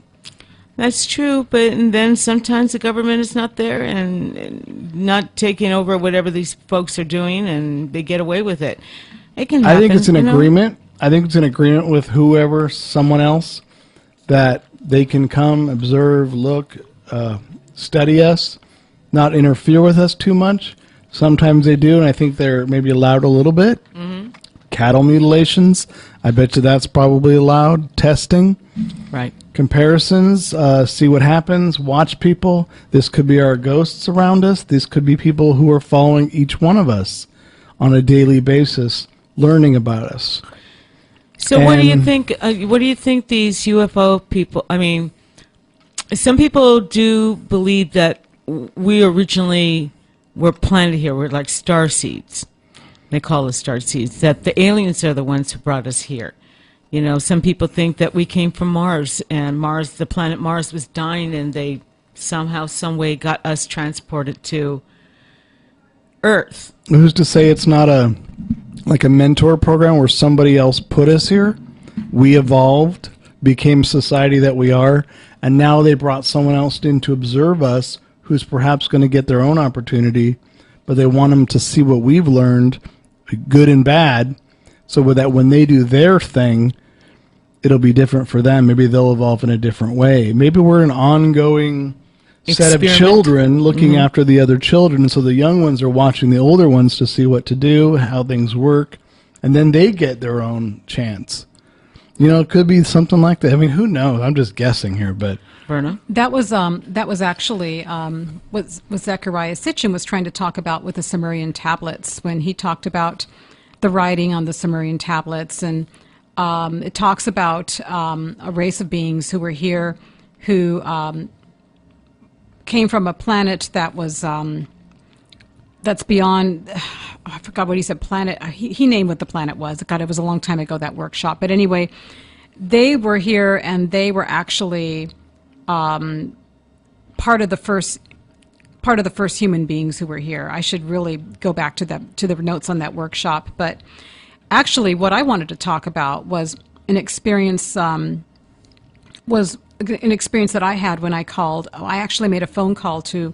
That's true, but then sometimes the government is not there and not taking over whatever these folks are doing, and they get away with it. It can happen. I think it's an agreement. I think it's an agreement with whoever, someone else, that they can come, observe, look, study us, not interfere with us too much. Sometimes they do, and I think they're maybe allowed a little bit. Cattle mutilations, I bet you that's probably allowed. Testing. Right. Comparisons, see what happens, watch people. This could be our ghosts around us. These could be people who are following each one of us on a daily basis, learning about us. So what do you think? What do you think these UFO people? I mean, some people do believe that we originally were planted here. We're like star seeds. They call us star seeds. That the aliens are the ones who brought us here. Some people think that we came from Mars, and the planet Mars was dying, and they somehow, some way, got us transported to Earth. Who's to say it's not a mentor program where somebody else put us here? We evolved, became society that we are, and now they brought someone else in to observe us, who's perhaps going to get their own opportunity, but they want them to see what we've learned, good and bad, so that when they do their thing, it'll be different for them. Maybe they'll evolve in a different way. Maybe we're an ongoing set of children looking after the other children, and so the young ones are watching the older ones to see what to do, how things work, and then they get their own chance. It could be something like that. I mean, who knows? I'm just guessing here, but Verna? That was actually what Zechariah Sitchin was trying to talk about with the Sumerian tablets when he talked about the writing on the Sumerian tablets, and it talks about a race of beings who were here, who came from a planet that was that's beyond. I forgot what he said. Planet. He named what the planet was. God, it was a long time ago, that workshop. But anyway, they were here, and they were actually part of the first human beings who were here. I should really go back to the notes on that workshop. But actually, what I wanted to talk about was an experience. Was an experience that I had when I called. I actually made a phone call to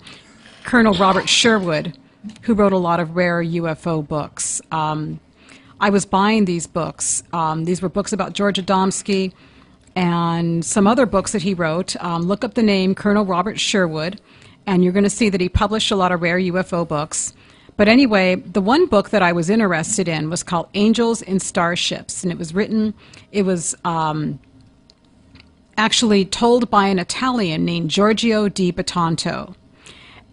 Colonel Robert Sherwood, who wrote a lot of rare UFO books. I was buying these books. These were books about George Adamski and some other books that he wrote. Look up the name Colonel Robert Sherwood, and you're going to see that he published a lot of rare UFO books. But anyway, the one book that I was interested in was called Angels in Starships, and it was actually told by an Italian named Giorgio di Batanto.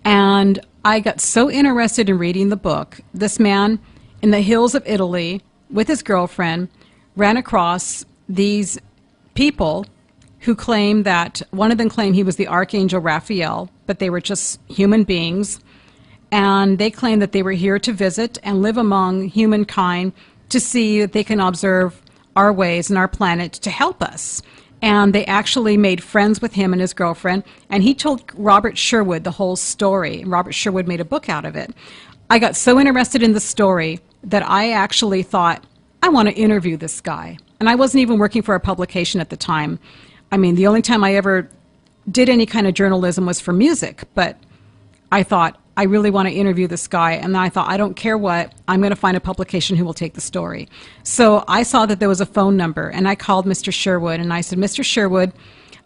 And I got so interested in reading the book. This man in the hills of Italy with his girlfriend ran across these people who claimed that one of them claimed he was the Archangel Raphael, but they were just human beings. And they claimed that they were here to visit and live among humankind to see if they can observe our ways and our planet to help us. And they actually made friends with him and his girlfriend. And he told Robert Sherwood the whole story. Robert Sherwood made a book out of it. I got so interested in the story that I actually thought, I want to interview this guy. And I wasn't even working for a publication at the time. I mean, the only time I ever did any kind of journalism was for music. But I thought, I really want to interview this guy. And I thought, I don't care what, I'm going to find a publication who will take the story. So I saw that there was a phone number, and I called Mr. Sherwood, and I said, Mr. Sherwood,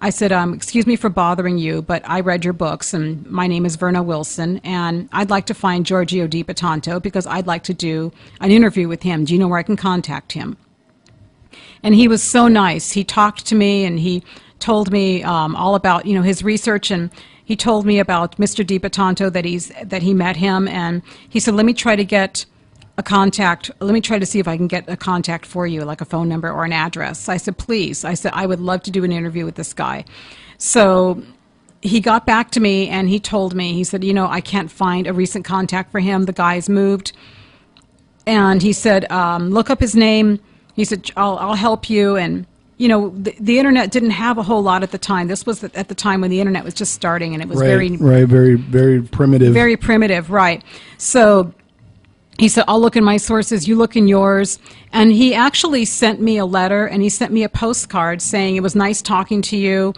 I said, excuse me for bothering you, but I read your books, and my name is Verna Wilson, and I'd like to find Giorgio Di Batanto because I'd like to do an interview with him. Do you know where I can contact him? And he was so nice. He talked to me, and he told me all about, his research, and he told me about Mr. Di Batanto, that he met him, and he said, let me try to get a contact. Let me try to see if I can get a contact for you, like a phone number or an address. I said, please. I said, I would love to do an interview with this guy. So he got back to me, and he told me, he said, I can't find a recent contact for him. The guy's moved. And he said, look up his name. He said, I'll help you. And the internet didn't have a whole lot at the time. This was at the time when the internet was just starting, and it was very primitive. Very primitive, right. So he said, I'll look in my sources, you look in yours. And he actually sent me a letter, and he sent me a postcard saying, it was nice talking to you.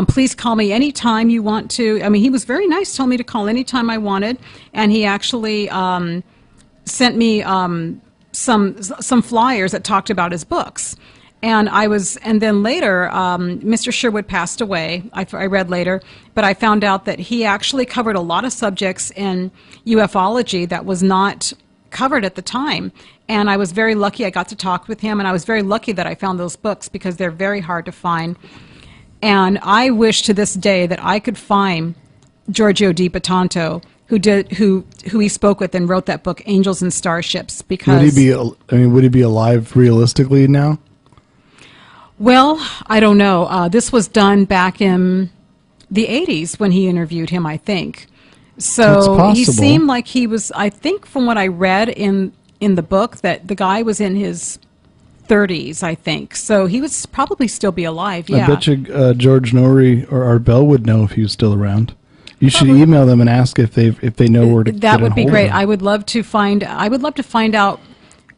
Please call me anytime you want to. I mean, he was very nice, told me to call anytime I wanted. And he actually sent me some flyers that talked about his books. And then later, Mr. Sherwood passed away. I read later, but I found out that he actually covered a lot of subjects in ufology that was not covered at the time. And I was very lucky I got to talk with him, and I was very lucky that I found those books because they're very hard to find. And I wish to this day that I could find Giorgio Di Batanto, who he spoke with and wrote that book, Angels and Starships. Because would he be alive realistically now? Well, I don't know. This was done back in the 80s when he interviewed him, I think. So he seemed like he was, I think from what I read in the book, that the guy was in his 30s, I think. So he would probably still be alive, yeah. I bet you George Norrie or Art Bell would know if he was still around. You should email them and ask if they know where to get That would be great. I would love to find out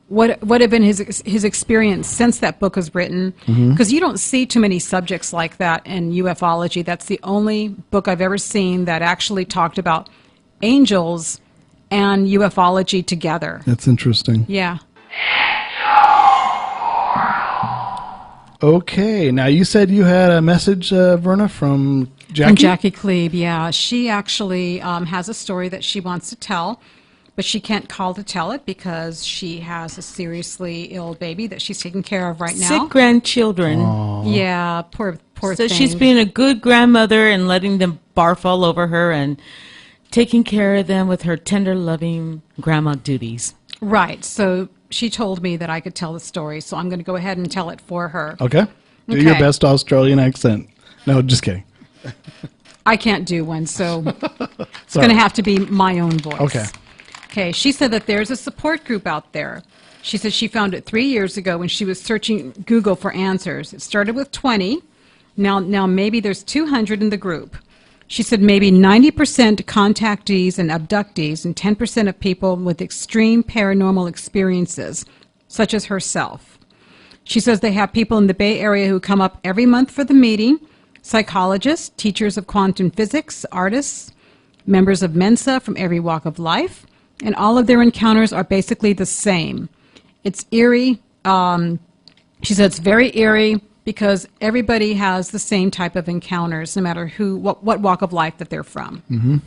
what have been his experience since that book was written, because you don't see too many subjects like that in ufology. That's the only book I've ever seen that actually talked about angels and ufology together. That's interesting. Yeah. Okay, now you said you had a message, Verna, from Jackie? From Jackie Klebe, yeah. She actually has a story that she wants to tell. But she can't call to tell it because she has a seriously ill baby that she's taking care of right now. Sick grandchildren. Aww. Yeah, poor so thing. So she's being a good grandmother and letting them barf all over her and taking care of them with her tender, loving grandma duties. Right. So she told me that I could tell the story, so I'm going to go ahead and tell it for her. Okay. Do your best Australian accent. No, just kidding. I can't do one, so it's going to have to be my own voice. Okay, she said that there's a support group out there. She said she found it 3 years ago when she was searching Google for answers. It started with 20. Now maybe there's 200 in the group. She said maybe 90% contactees and abductees and 10% of people with extreme paranormal experiences, such as herself. She says they have people in the Bay Area who come up every month for the meeting, psychologists, teachers of quantum physics, artists, members of Mensa from every walk of life, and all of their encounters are basically the same. It's eerie. She said it's very eerie because everybody has the same type of encounters, no matter what walk of life that they're from. Mm-hmm.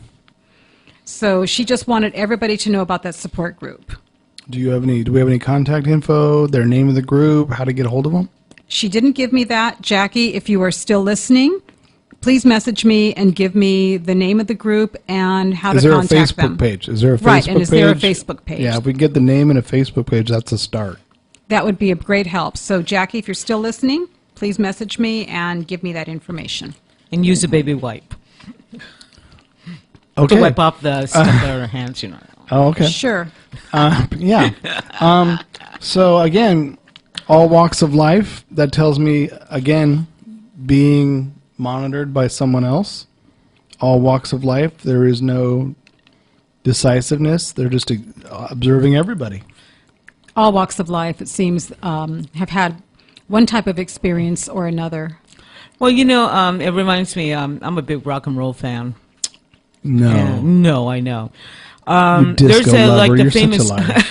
So she just wanted everybody to know about that support group. Do we have any contact info, their name of the group, how to get a hold of them? She didn't give me that. Jackie, if you are still listening, please message me and give me the name of the group and how to contact them. Is there a Facebook page? Is there a Facebook page? Right, and is there a Facebook page? Yeah, if we can get the name and a Facebook page, that's a start. That would be a great help. So, Jackie, if you're still listening, please message me and give me that information. And use a baby wipe. Okay. To wipe off the stuff out of her hands, you know. Oh, okay. Sure. Yeah. So again, all walks of life. That tells me again, being monitored by someone else. All walks of life. There is no decisiveness. They're just observing everybody. All walks of life, it seems, have had one type of experience or another. Well, you know, it reminds me, I'm a big rock and roll fan. No. No, I know. You disco There's a, lover. like the You're famous, such a liar.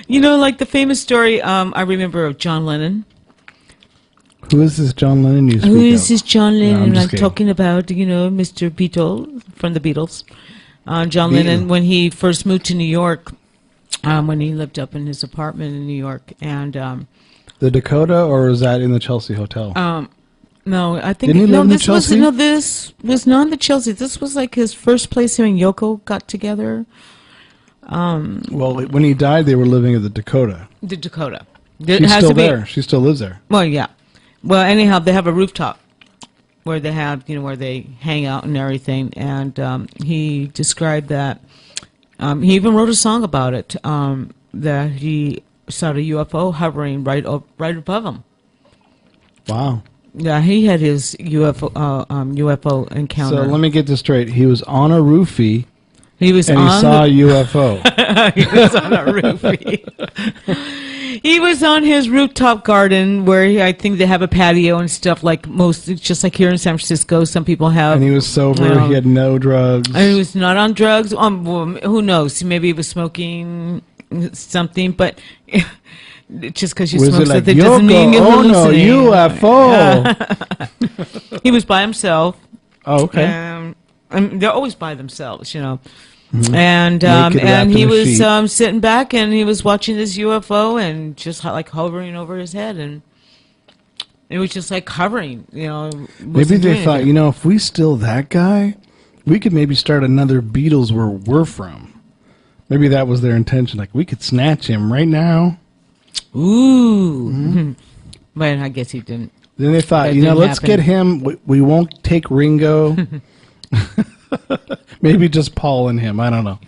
you know, like the famous story I remember of John Lennon. Who is this John Lennon you speak Who is of? this John No, Lennon? just I'm kidding. talking about, you know, Mr. Beatle from the Beatles. John Lennon, when he first moved to New York, when he lived up in his apartment in New York, and the Dakota, or was that in the Chelsea Hotel? no, I think Didn't he live in the this was Chelsea? this was not the Chelsea. This was like his first place him and Yoko got together. Well, when he died, they were living at the Dakota. The Dakota. She's still there. She still lives there. Well, yeah. Well, anyhow, they have a rooftop where they have, you know, where they hang out and everything. And he described that. He even wrote a song about it. That he saw a UFO hovering right above him. Wow. Yeah, he had his UFO encounter. So let me get this straight. He was on a roofie. He was and on he saw a UFO. He was on a roofie. He was on his rooftop garden where I think they have a patio and stuff like most, just like here in San Francisco, some people have. And he was sober. He had no drugs. And he was not on drugs. Well, who knows? Maybe he was smoking something, but just because you Was smoke it like something doesn't mean you're Yoko? Oh no, hallucinating. UFO. He was by himself. Oh, okay. And they're always by themselves, you know. Mm-hmm. And he was sitting back and he was watching this UFO and just like hovering over his head, and it was just like hovering, you know. Maybe they thought, you know, if we steal that guy, we could maybe start another Beatles where we're from. Maybe that was their intention. Like, we could snatch him right now. Ooh. Mm-hmm. But I guess he didn't. Then they thought, That you know, didn't let's happen. get him. We won't take Ringo. Maybe just Paul and him. I don't know.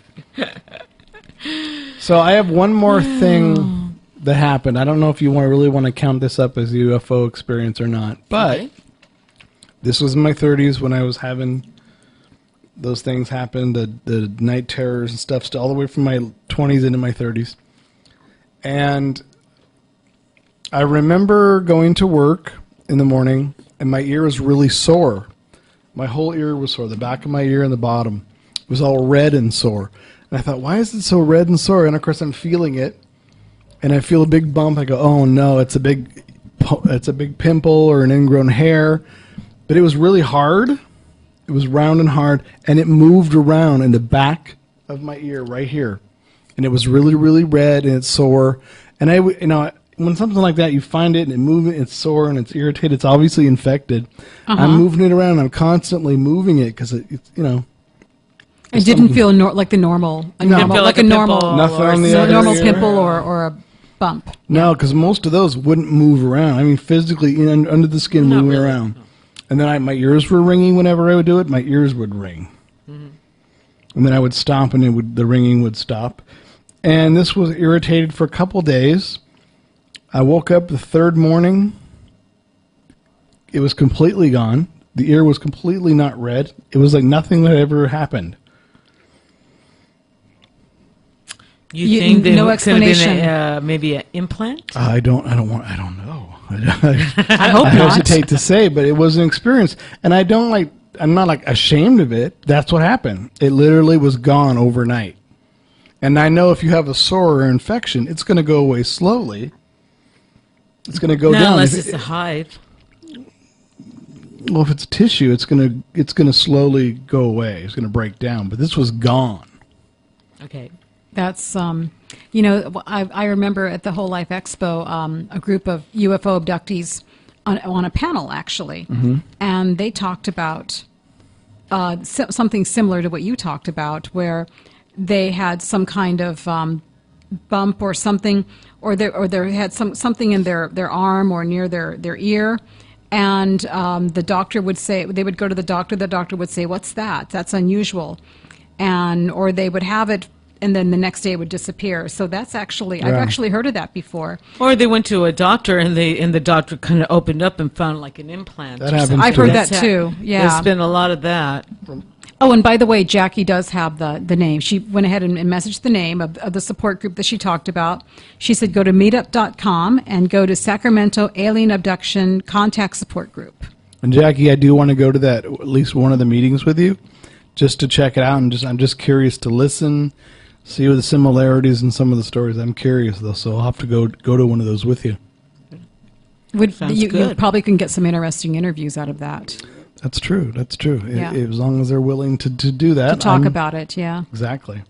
So I have one more thing that happened. I don't know if you really want to count this up as a UFO experience or not. But this was in my 30s when I was having those things happen, the night terrors and stuff, all the way from my 20s into my 30s. And I remember going to work in the morning, and my ear was really sore. My whole ear was sore. The back of my ear and the bottom was all red and sore. And I thought, why is it so red and sore? And of course, I'm feeling it, and I feel a big bump. I go, oh no, it's a big pimple or an ingrown hair. But it was really hard. It was round and hard, and it moved around in the back of my ear right here. And it was really, really red, and it's sore. And when something like that, you find it and it moves, it's sore and it's irritated, it's obviously infected. I'm moving it around. I'm constantly moving it because it's, you know. It didn't feel like the normal, like a normal, nothing on the other normal ear. pimple or a bump. No, because most of those wouldn't move around. I mean, physically, under the skin, moving around. No. And then my ears were ringing whenever I would do it. My ears would ring. Mm-hmm. And then I would stop and the ringing would stop. And this was irritated for a couple days. I woke up the third morning. It was completely gone. The ear was completely not red. It was like nothing had ever happened. You think there no could explanation. have been maybe an implant? I don't know. I I hope not. hesitate to say, but it was an experience. And I'm not like ashamed of it. That's what happened. It literally was gone overnight. And I know if you have a sore or infection, it's going to go away slowly. It's going to go down. Unless it's a hive. Well, if it's tissue, it's going to slowly go away. It's going to break down. But this was gone. Okay. That's, I remember at the Whole Life Expo, a group of UFO abductees on a panel, actually. Mm-hmm. And they talked about something similar to what you talked about, where they had some kind of bump or something, or they had something in their arm or near their ear, and the doctor would say, they would go to the doctor would say, "What's that? That's unusual," or they would have it, and then the next day it would disappear. So that's actually, I've actually heard of that before. Or they went to a doctor and the doctor kind of opened up and found like an implant. That happens. I've heard that too. Yeah, there's been a lot of that. Oh, and by the way, Jackie does have the name. She went ahead and messaged the name of the support group that she talked about. She said go to meetup.com and go to Sacramento Alien Abduction Contact Support Group. And Jackie, I do want to go to that, at least one of the meetings with you, just to check it out. And I'm just curious to listen, see the similarities in some of the stories. I'm curious, though, so I'll have to go to one of those with you. You probably can get some interesting interviews out of that. That's true. That's true. Yeah. As long as they're willing to do that. To talk about it, yeah. Exactly.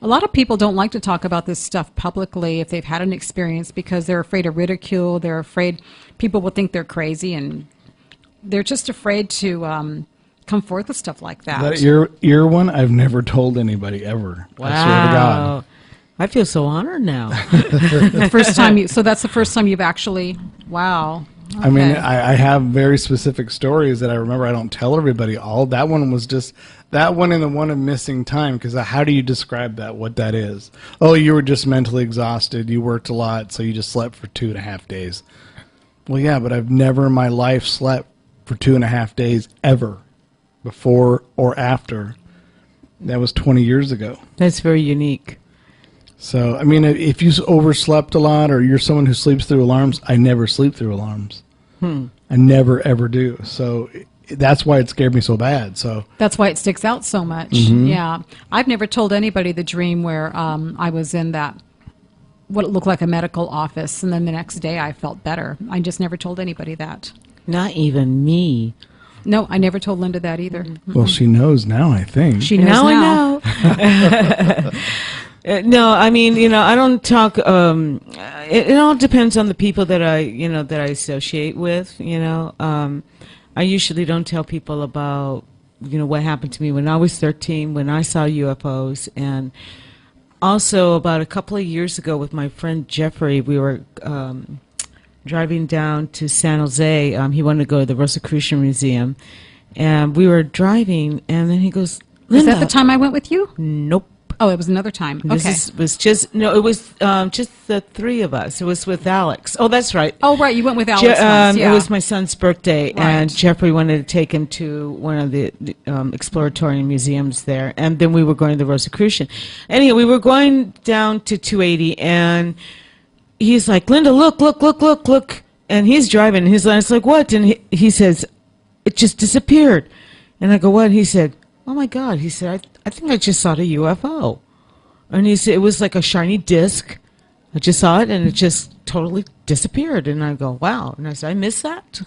A lot of people don't like to talk about this stuff publicly if they've had an experience because they're afraid of ridicule. They're afraid people will think they're crazy, and they're just afraid to come forth with stuff like that. That ear one, I've never told anybody ever. Wow. I swear to God. I feel so honored now. The first time so that's the first time you've actually, wow. Okay. I mean, I have very specific stories that I remember. I don't tell everybody all. That one was just that one and the one of missing time, because how do you describe that, what that is? Oh, you were just mentally exhausted. You worked a lot, so you just slept for 2.5 days. Well, yeah, but I've never in my life slept for 2.5 days ever, before or after. That was 20 years ago. That's very unique. So, I mean, if you overslept a lot or you're someone who sleeps through alarms, I never sleep through alarms. I never, ever do. So that's why it scared me so bad. So that's why it sticks out so much. Yeah. I've never told anybody the dream where I was in that, what it looked like a medical office, and then the next day I felt better. I just never told anybody that. Not even me. No, I never told Linda that either. Well, she knows now, I think. She knows now. I know. No, I mean, I don't talk. It all depends on the people that I associate with. I usually don't tell people about, what happened to me when I was 13, when I saw UFOs, and also about a couple of years ago with my friend Jeffrey, we were driving down to San Jose. He wanted to go to the Rosicrucian Museum, and we were driving, and then he goes, "Linda." Was that the time I went with you? Nope. Oh, it was another time. Okay. It was just the three of us. It was with Alex. Oh, that's right. Oh, right. You went with Alex once, yeah. It was my son's birthday, Right. and Jeffrey wanted to take him to one of the exploratory museums there, and then we were going to the Rosicrucian. Anyway, we were going down to 280, and he's like, "Linda, look," and he's driving, and it's like, "What?" And he says, "It just disappeared," and I go, "What?" He said, "Oh my God," he said, I think I just saw a UFO. And he said, it was like a shiny disc. I just saw it, and it just totally disappeared. And I go, wow. And I said, I missed that?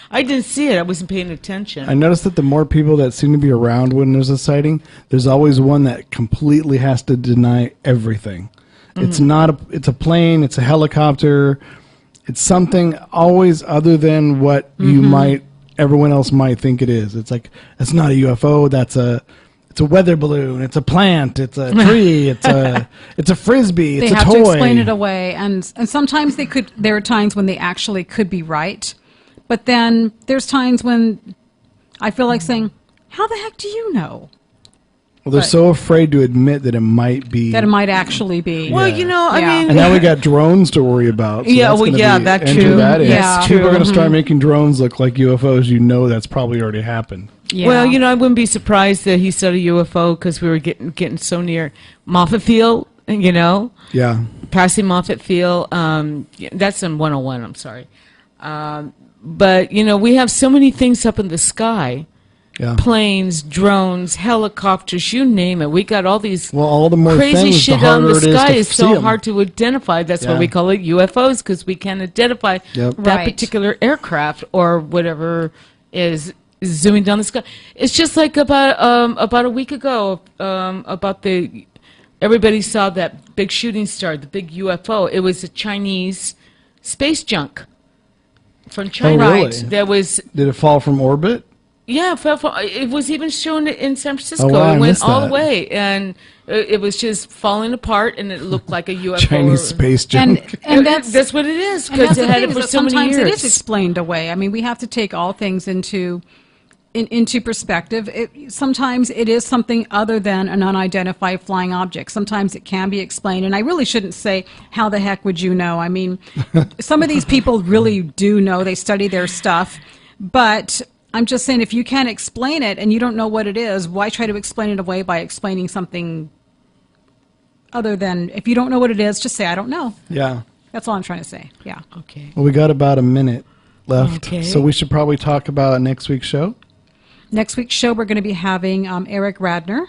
I didn't see it. I wasn't paying attention. I noticed that the more people that seem to be around when there's a sighting, there's always one that completely has to deny everything. It's not it's a plane, it's a helicopter, it's something always other than what everyone else might think it is. It's like, it's not a UFO, it's a weather balloon, it's a plant, it's a tree, it's a frisbee, it's a toy. They have to explain it away, and sometimes there are times when they actually could be right, but then there's times when I feel like saying, how the heck do you know? Well, they're so afraid to admit that it might be. That it might actually be. Well, I mean. And now we got drones to worry about. So that's true. That's true. People are going to start making drones look like UFOs. That's probably already happened. Yeah. Well, I wouldn't be surprised that he saw a UFO because we were getting so near Moffett Field, Yeah. Passing Moffett Field. That's in 101, I'm sorry. But, we have so many things up in the sky. Yeah. Planes, drones, helicopters, you name it. We got all these all the more crazy things, shit the on the sky is so hard to identify. That's why we call it UFOs, because we can't identify that particular aircraft or whatever is zooming down the sky. It's just like about a week ago everybody saw that big shooting star, the big UFO. It was a Chinese space junk from China. Oh, really? Did it fall from orbit? Yeah, it was even shown in San Francisco. Oh, wow, I it went missed all that. the way, and it was just falling apart, and it looked like a UFO. Chinese space junk. And that's what it is, and that's because it the had thing, it is for that so many sometimes years. it is explained away. I mean, we have to take all things into perspective. Sometimes it is something other than an unidentified flying object. Sometimes it can be explained, and I really shouldn't say, how the heck would you know? I mean, some of these people really do know. They study their stuff, but I'm just saying, if you can't explain it and you don't know what it is, why try to explain it away by explaining something other than, if you don't know what it is, just say, I don't know. Yeah. That's all I'm trying to say. Yeah. Okay. Well, we got about a minute left, Okay. so we should probably talk about next week's show. Next week's show, we're going to be having Eric Radner.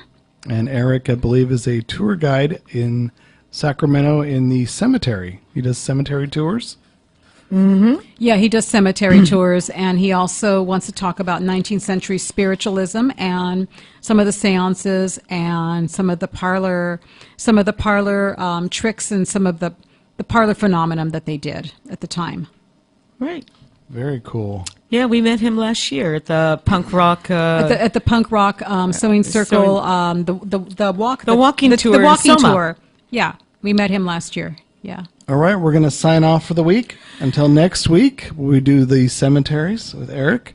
And Eric, I believe, is a tour guide in Sacramento in the cemetery. He does cemetery tours. Mm-hmm. Yeah, he does cemetery tours, and he also wants to talk about 19th century spiritualism and some of the seances and some of the parlor tricks and some of the parlor phenomenon that they did at the time. Right. Very cool. Yeah, we met him last year at the punk rock. At the punk rock sewing circle, the walking tour. The in walking Soma. tour. Yeah, we met him last year. Yeah. All right, we're going to sign off for the week. Until next week, we do the cemeteries with Eric.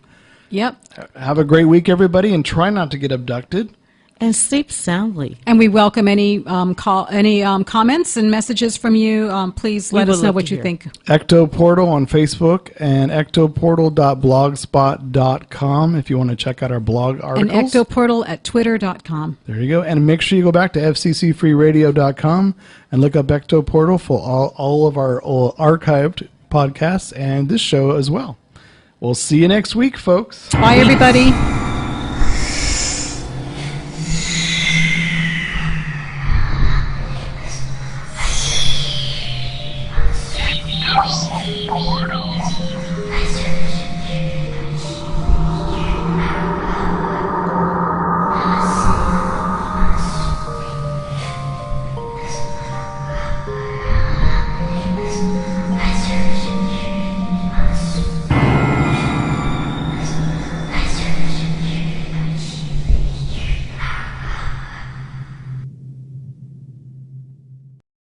Yep. Have a great week, everybody, and try not to get abducted. And sleep soundly. And we welcome any comments and messages from you. Please let us know what you think. Ecto Portal on Facebook and ectoportal.blogspot.com if you want to check out our blog articles. And ectoportal at twitter.com. There you go. And make sure you go back to fccfreeradio.com and look up Ecto Portal for all of our archived podcasts and this show as well. We'll see you next week, folks. Bye, everybody.